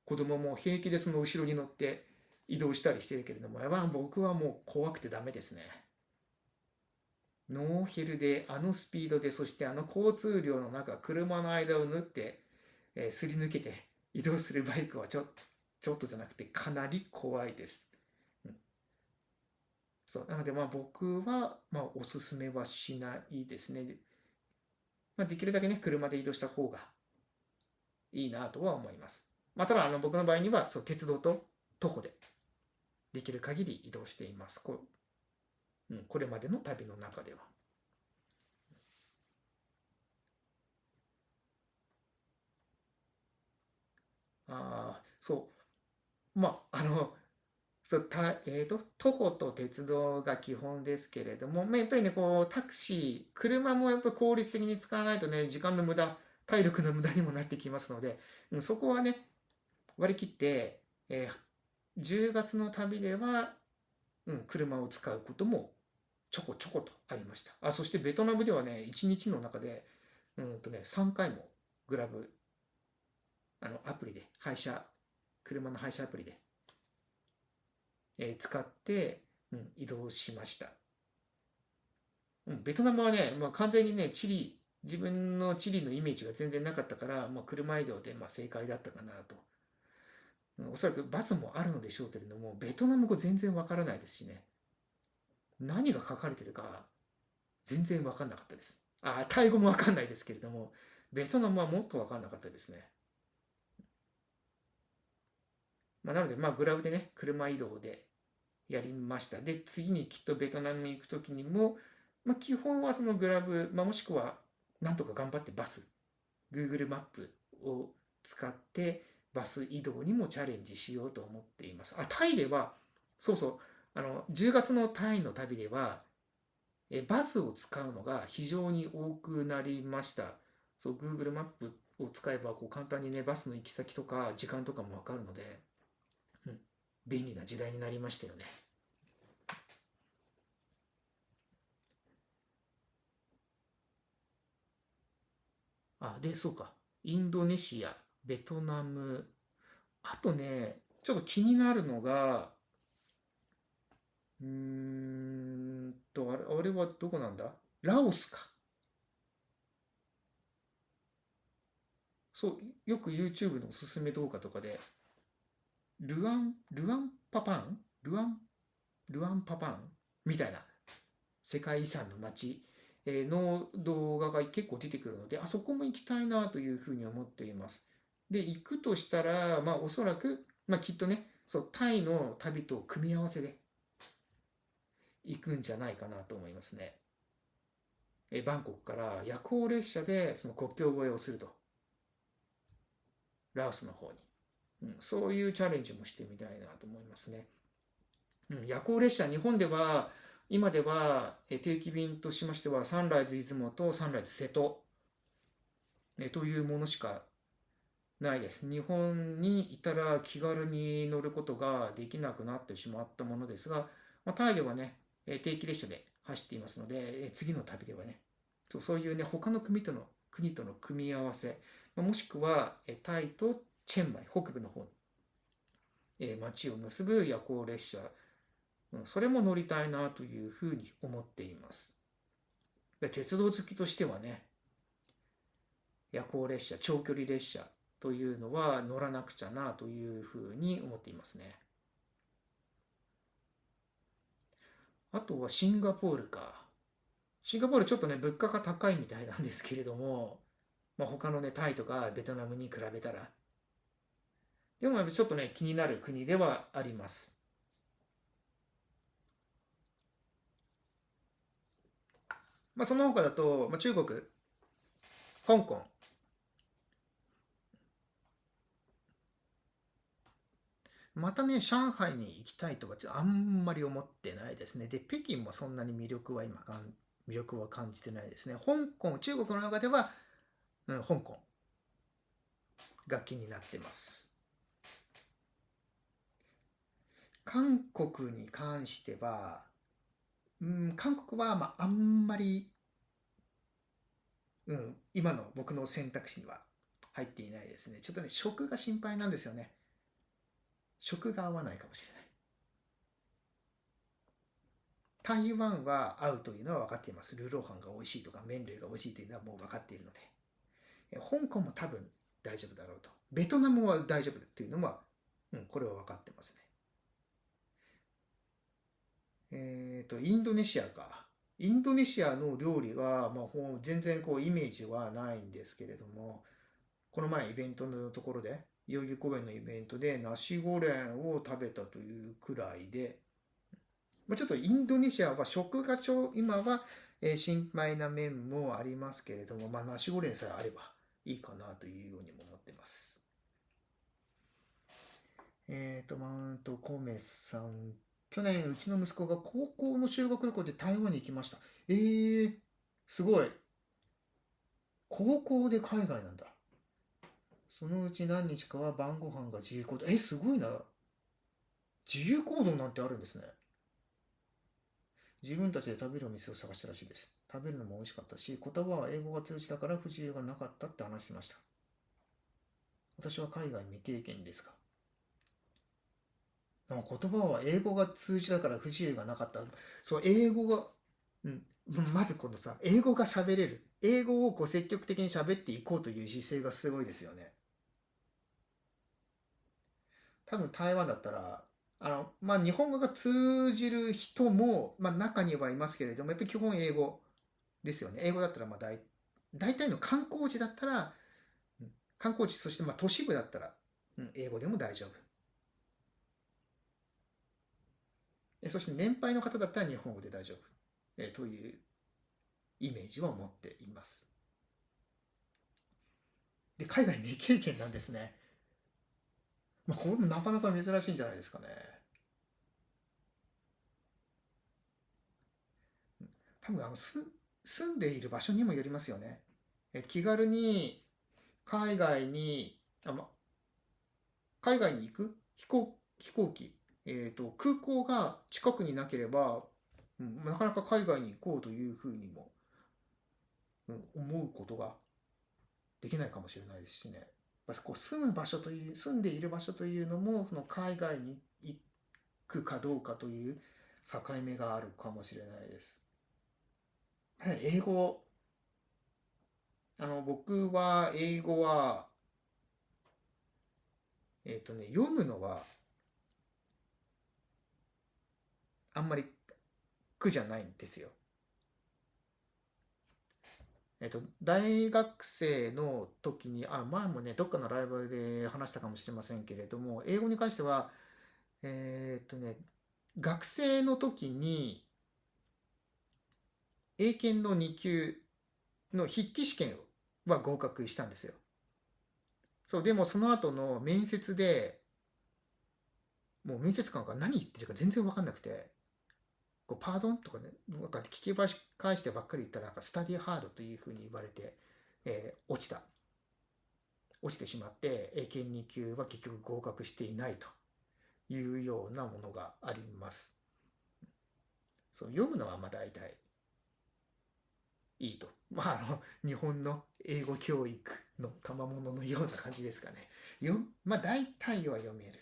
Speaker 1: 子供も平気でその後ろに乗って移動したりしてるけれども、僕はもう怖くてダメですね。ノーヘルであのスピードで、そしてあの交通量の中、車の間を縫って、すり抜けて移動するバイクはちょっとじゃなくてかなり怖いです。うん、なので僕はおすすめはしないですね。できるだけね、車で移動した方がいいなとは思います。ただ僕の場合には鉄道と徒歩でできる限り移動しています。これまでの旅の中では。そう。徒歩と鉄道が基本ですけれども、やっぱりね、タクシー、車もやっぱり効率的に使わないとね、時間の無駄、体力の無駄にもなってきますので、そこはね、割り切って、10月の旅では、車を使うこともちょこちょことありました。そしてベトナムではね、1日の中で、3回もグラブ、アプリで、車の配車アプリで、使って、移動しました。ベトナムはね、完全にね、自分のチリのイメージが全然なかったから、車移動で正解だったかなと。おそらくバスもあるのでしょうけれども、ベトナム語全然わからないですしね。何が書かれてるか全然わかんなかったです。タイ語もわかんないですけれども、ベトナムはもっとわかんなかったですね。なので、グラブでね、車移動でやりました。で、次にきっとベトナムに行くときにも、基本はそのグラブ、もしくは、なんとか頑張ってバス、Google マップを使ってバス移動にもチャレンジしようと思っています。タイでは、10月のタイの旅では、バスを使うのが非常に多くなりました。Google マップを使えば簡単にね、バスの行き先とか時間とかもわかるので、便利な時代になりましたよね。で、そうか。インドネシア、ベトナム、あとね、ちょっと気になるのが、あれはどこなんだ？ラオスか。そう、よく YouTube のおすすめ動画とかで、ルアンパパンルアンパパンみたいな世界遺産の街の動画が結構出てくるので、あそこも行きたいなというふうに思っています。で、行くとしたら、まあおそらく、まあきっとね、そう、タイの旅と組み合わせで行くんじゃないかなと思いますね。バンコクから夜行列車でその国境越えをすると。ラオスの方に。そういうチャレンジもしてみたいなと思いますね。夜行列車、日本では、今では定期便としましては、サンライズ出雲とサンライズ瀬戸というものしかないです。日本にいたら気軽に乗ることができなくなってしまったものですが、タイではね、定期列車で走っていますので、次の旅ではね、そういうね、他の国との組み合わせ、もしくはタイとチェンマイ、北部の方に街を結ぶ夜行列車、それも乗りたいなというふうに思っています。鉄道好きとしてはね、夜行列車、長距離列車というのは乗らなくちゃなというふうに思っていますね。あとはシンガポールか。シンガポールちょっとね、物価が高いみたいなんですけれども、他のね、タイとかベトナムに比べたら。でもちょっとね、気になる国ではあります。その他だと、中国、香港、またね、上海に行きたいとかってあんまり思ってないですね。で、北京もそんなに魅力は感じてないですね。香港、中国の中では、香港が気になってます。韓国に関しては、韓国はあんまり、今の僕の選択肢には入っていないですね。ちょっとね、食が心配なんですよね。食が合わないかもしれない。台湾は合うというのは分かっています。ルーローハンが美味しいとか麺類が美味しいというのはもう分かっているので。香港も多分大丈夫だろうと。ベトナムは大丈夫っていうのは、これは分かってますね。インドネシアか。インドネシアの料理は、全然こうイメージはないんですけれども、この前イベントのところで、代々木公園のイベントでナシゴレンを食べたというくらいで、ちょっとインドネシアは食が今は、心配な面もありますけれども、ナシゴレンさえあればいいかなというようにも思ってます。マウントコメさん。去年、うちの息子が高校の修学旅行で台湾に行きました。すごい。高校で海外なんだ。そのうち何日かは晩ご飯が自由行動。すごいな。自由行動なんてあるんですね。自分たちで食べるお店を探したらしいです。食べるのも美味しかったし、言葉は英語が通じたから不自由がなかったって話してました。私は海外未経験ですが。でも言葉は英語が通じたから不自由がなかった。そう、英語が、うん、まずこのさ、英語が喋れる。英語をこう積極的に喋っていこうという姿勢がすごいですよね。多分台湾だったら、日本語が通じる人も、中にはいますけれども、やっぱり基本英語ですよね。英語だったら、大体の観光地だったら、観光地、そして都市部だったら、英語でも大丈夫。そして年配の方だったら日本語で大丈夫。というイメージを持っています。で、海外未経験なんですね。これもなかなか珍しいんじゃないですかね。多分住んでいる場所にもよりますよね。気軽に海外に、海外に行く飛行機、空港が近くになければ、なかなか海外に行こうというふうにも、思うことができないかもしれないですしね。こう住んでいる場所というのも、その海外に行くかどうかという、境目があるかもしれないです。英語、僕は英語は、読むのはあんまり苦じゃないんですよ。大学生の時に、前もね、どっかのライブで話したかもしれませんけれども、英語に関しては、えっとね、学生の時に、英検の2級の筆記試験は合格したんですよ。そう、でもその後の面接で、もう面接官が何言ってるか全然わかんなくて、パードンとかね、なんか聞き返してばっかり言ったら、なんかスタディハードというふうに言われて、落ちてしまって、英検2級は結局合格していないというようなものがあります。そう、読むのはまあ大体いいと。日本の英語教育の賜物のような感じですかね。まあ大体は読める。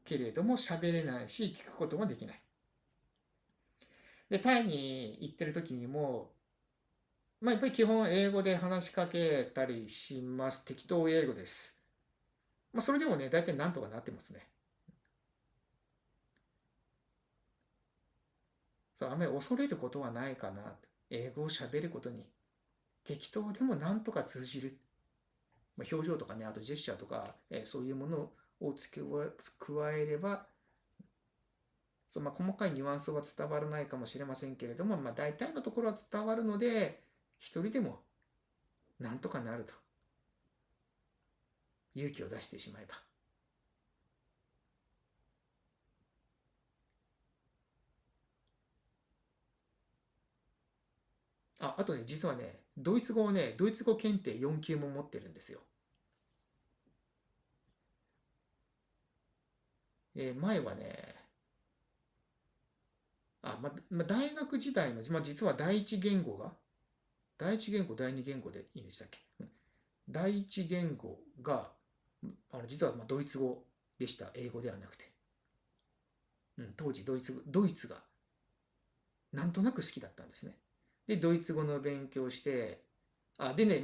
Speaker 1: けれども喋れないし、聞くこともできない。で、タイに行ってる時にも、やっぱり基本英語で話しかけたりします。適当英語です。それでもね、大体なんとかなってますね。そう、あんまり恐れることはないかな。英語を喋ることに。適当でもなんとか通じる。表情とかね、あとジェスチャーとか、そういうものを加えれば、そう、細かいニュアンスは伝わらないかもしれませんけれども、大体のところは伝わるので、一人でもなんとかなると。勇気を出してしまえば。あとね、実はね、ドイツ語検定4級も持ってるんですよ。前はね、大学時代の、実は第一言語、第二言語でいいんでしたっけ、第一言語が、実はドイツ語でした。英語ではなくて。当時ドイツがなんとなく好きだったんですね。で、ドイツ語の勉強して、でね、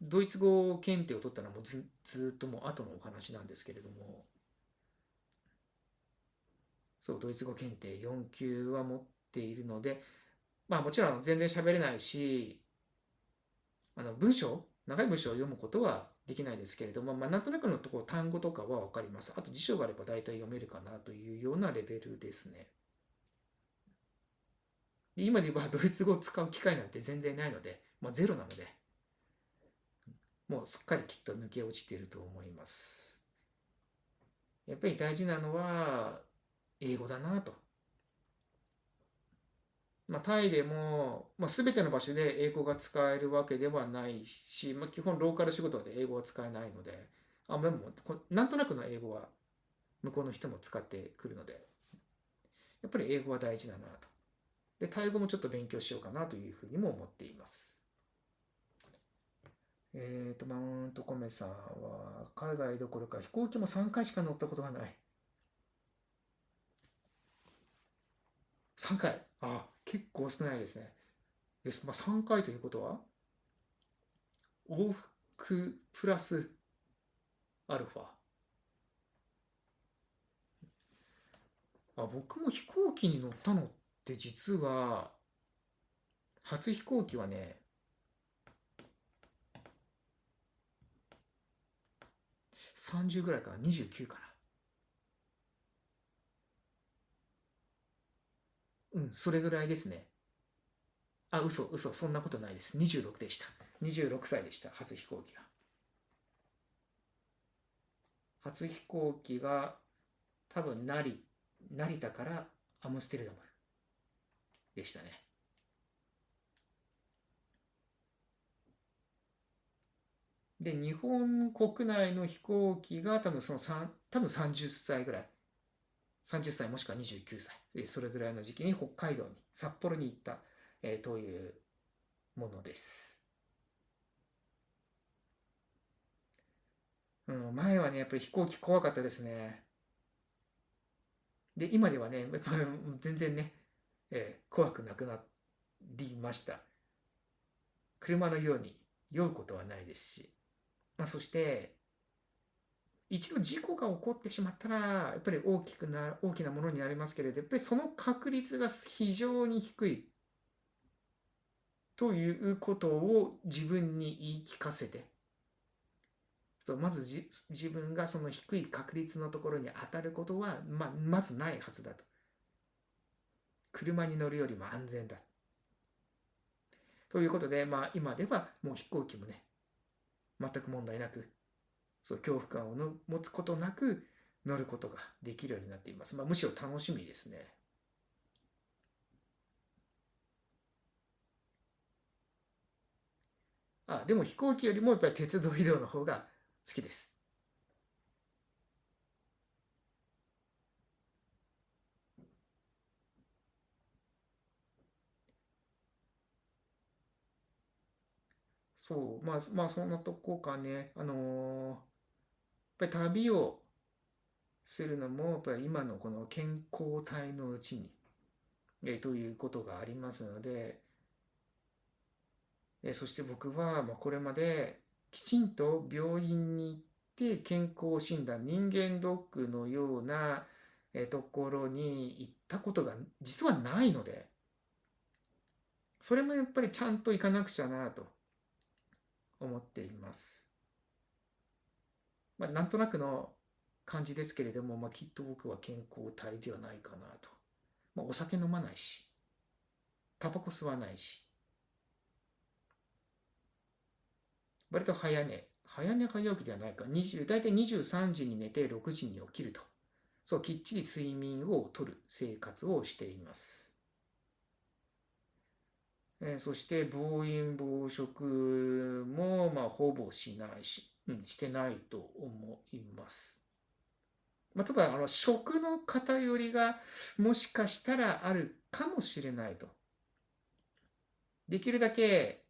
Speaker 1: ドイツ語検定を取ったのはもうずっともう後のお話なんですけれども、そう、ドイツ語検定4級は持っているので、もちろん全然喋れないし、長い文章を読むことはできないですけれども、なんとなくのところ単語とかはわかります。あと辞書があれば大体読めるかなというようなレベルですね。今で言えばドイツ語を使う機会なんて全然ないので、ゼロなので、もうすっかりきっと抜け落ちていると思います。やっぱり大事なのは英語だなと。タイでも、全ての場所で英語が使えるわけではないし、基本ローカル仕事で英語は使えないので、でもなんとなくの英語は向こうの人も使ってくるので、やっぱり英語は大事だなと。で、タイ語もちょっと勉強しようかなというふうにも思っています。マウントコメさんは海外どころか飛行機も3回しか乗ったことがない。3回。結構少ないですね。3回ということは往復プラスアルファ。僕も飛行機に乗ったのって実は、初飛行機はね、30ぐらいかな、29かな。それぐらいですね。嘘、そんなことないです。26でした。26歳でした、初飛行機が。初飛行機が多分成田からアムステルダムでしたね。で、日本国内の飛行機が多分30歳ぐらい。30歳もしくは29歳。それぐらいの時期に北海道に、札幌に行った、というものです。前はね、やっぱり飛行機怖かったですね。で、今ではね、全然ね、怖くなくなりました。車のように酔うことはないですし、そして、一度事故が起こってしまったら、やっぱり大きなものになりますけれど、やっぱりその確率が非常に低いということを自分に言い聞かせて、まず自分がその低い確率のところに当たることは、まずないはずだと。車に乗るよりも安全だ。ということで、今ではもう飛行機もね、全く問題なく、恐怖感を持つことなく乗ることができるようになっています。むしろ楽しみですね。でも飛行機よりもやっぱり鉄道移動の方が好きです。そう、そんなとこかね。やっぱり旅をするのも、やっぱり今のこの健康体のうちに、ということがありますので、そして僕は、これまできちんと病院に行って健康診断、人間ドックのようなところに行ったことが実はないので、それもやっぱりちゃんと行かなくちゃなと思っています。なんとなくの感じですけれども、きっと僕は健康体ではないかなと。お酒飲まないし、タバコ吸わないし、割と早寝早起きではないか、大体23時に寝て6時に起きると。そう、きっちり睡眠をとる生活をしています。そして暴飲暴食もほぼしないし、してないと思います。ただ食の偏りがもしかしたらあるかもしれないと。できるだけ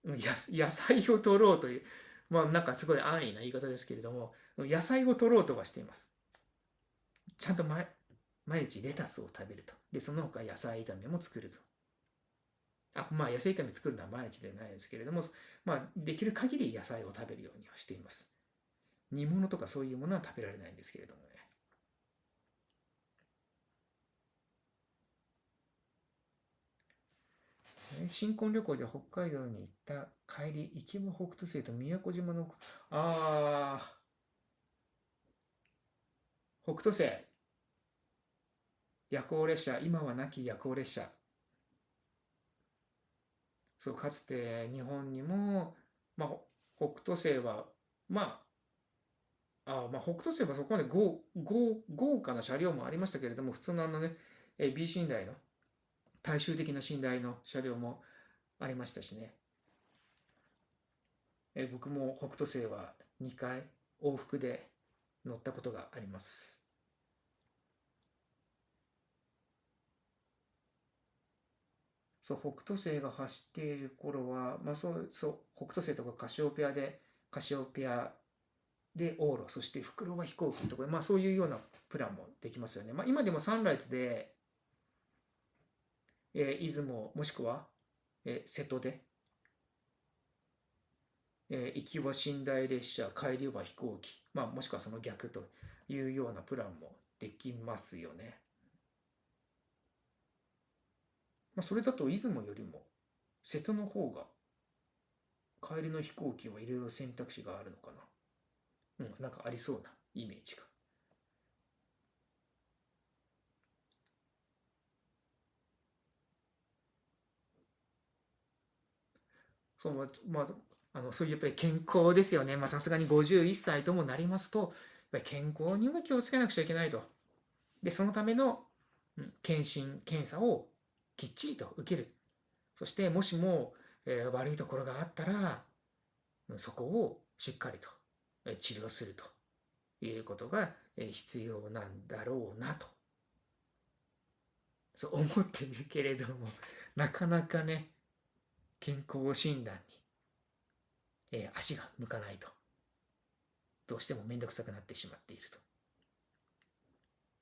Speaker 1: 野菜を取ろうという、なんかすごい安易な言い方ですけれども、野菜を取ろうとはしています。ちゃんと毎日レタスを食べると。で、その他野菜炒めも作ると。野菜炒め作るのは毎日ではないですけれども、できる限り野菜を食べるようにはしています。煮物とかそういうものは食べられないんですけれどもね。新婚旅行で北海道に行った帰り、行きも北斗星と宮古島の、北斗星、夜行列車、今は亡き夜行列車。そう、かつて日本にも、北斗星は、北斗星はそこまで豪華な車両もありましたけれども、普通のね、B 寝台の、大衆的な寝台の車両もありましたしね。僕も北斗星は2回往復で乗ったことがあります。そう、北斗星が走っている頃は、北斗星とかカシオペアで往路、そして袋は飛行機とか、そういうようなプランもできますよね。今でもサンライズで、出雲もしくは、瀬戸で、行きは寝台列車、帰りは飛行機、もしくはその逆というようなプランもできますよね。それだと出雲よりも瀬戸の方が帰りの飛行機はいろいろ選択肢があるのかな。なんかありそうなイメージが。そう、そういうやっぱり健康ですよね。さすがに51歳ともなりますと、やっぱり健康にも気をつけなくちゃいけないと。で、そのための、検診、検査をきっちりと受ける。そしてもしも、悪いところがあったら、そこをしっかりと治療するということが必要なんだろうなと、そう思っているけれども、なかなかね、健康診断に、足が向かないと、どうしても面倒くさくなってしまっていると。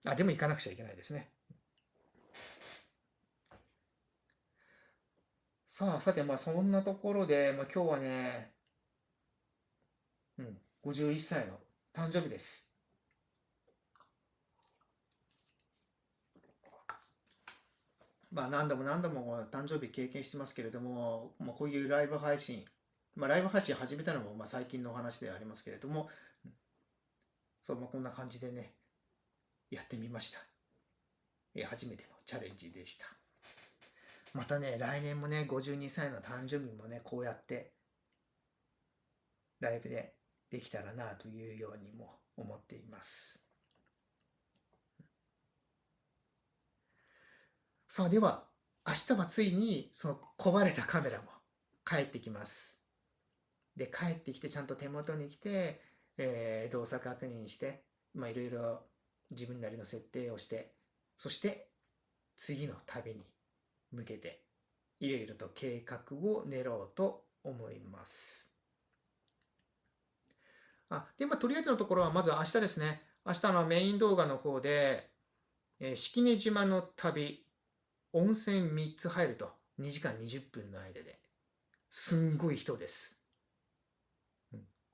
Speaker 1: あ、でも行かなくちゃいけないですね。さあ、さて、そんなところで、今日はね、51歳の誕生日です。何度も何度も誕生日経験してますけれども、こういうライブ配信、ライブ配信始めたのも最近のお話ではありますけれども、そう、こんな感じでね、やってみました。初めてのチャレンジでした。またね、来年もね、52歳の誕生日もね、こうやってライブでできたらなというようにも思っています。さあ、では、明日はついにその壊れたカメラも帰ってきます。で、帰ってきてちゃんと手元に来て、動作確認して、いろいろ自分なりの設定をして、そして次の旅に向けていろいろと計画を練ろうと思います。で、とりあえずのところはまず明日ですね。明日のメイン動画の方で、式根島の旅、温泉3つ入ると2時間20分の間で、すんごい人です。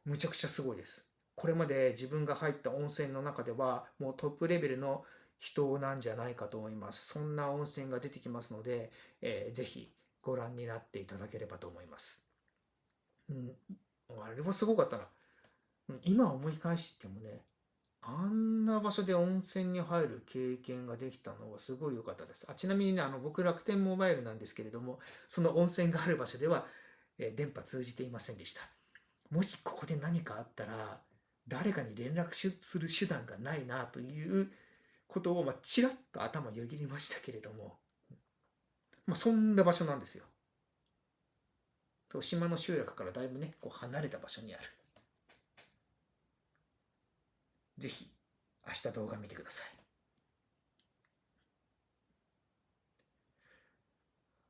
Speaker 1: むちゃくちゃすごいです。これまで自分が入った温泉の中ではもうトップレベルの人なんじゃないかと思います。そんな温泉が出てきますので、ぜひご覧になっていただければと思います。あれもすごかったな。今思い返してもね、あんな場所で温泉に入る経験ができたのはすごい良かったです。ちなみにね、僕楽天モバイルなんですけれども、その温泉がある場所では、電波通じていませんでした。もしここで何かあったら、誰かに連絡する手段がないなということを、ちらっと頭よぎりましたけれども、そんな場所なんですよ。島の集落からだいぶね、離れた場所にある。ぜひ、明日動画見てください。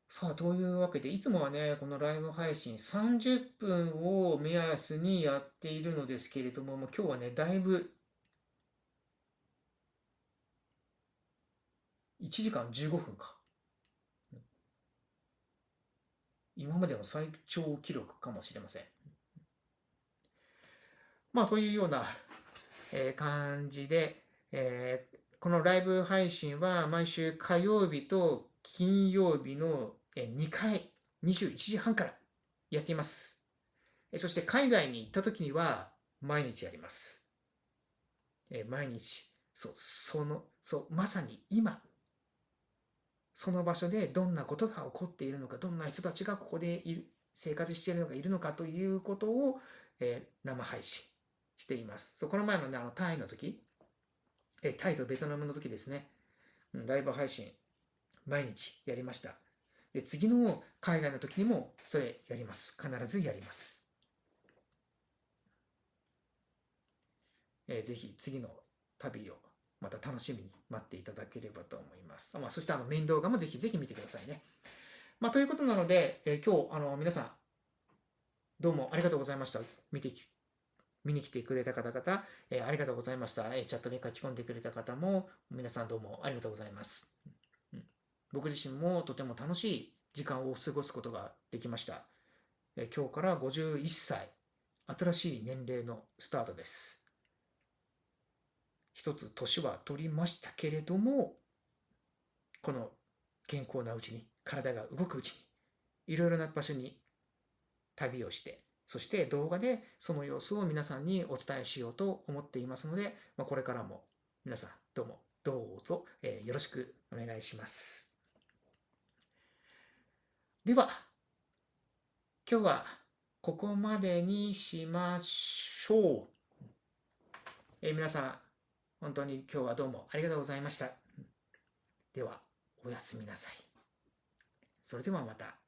Speaker 1: さあ、というわけで、いつもはね、このライブ配信30分を目安にやっているのですけれども、今日はね、だいぶ1時間15分か。今までの最長記録かもしれません。というような感じで、このライブ配信は毎週火曜日と金曜日の2回、21時半からやっています。そして海外に行った時には毎日やります。毎日、まさに今、その場所でどんなことが起こっているのか、どんな人たちがここで生活しているのか、いるのかということを、生配信しています。この前のね、タイの時、タイとベトナムの時ですね、ライブ配信、毎日やりました。で、次の海外の時にもそれやります。必ずやります。ぜひ次の旅をまた楽しみに待っていただければと思います。そしてメイン動画もぜひぜひ見てくださいね。ということなので、今日皆さんどうもありがとうございました。見に来てくれた方々、ありがとうございました。チャットで書き込んでくれた方も皆さんどうもありがとうございます。僕自身もとても楽しい時間を過ごすことができました。今日から51歳、新しい年齢のスタートです。一つ年は取りましたけれども、この健康なうちに、体が動くうちに、いろいろな場所に旅をして、そして動画でその様子を皆さんにお伝えしようと思っていますので、これからも皆さんどうぞ、よろしくお願いします。では、今日はここまでにしましょう。皆さん、本当に今日はどうもありがとうございました。では、おやすみなさい。それではまた。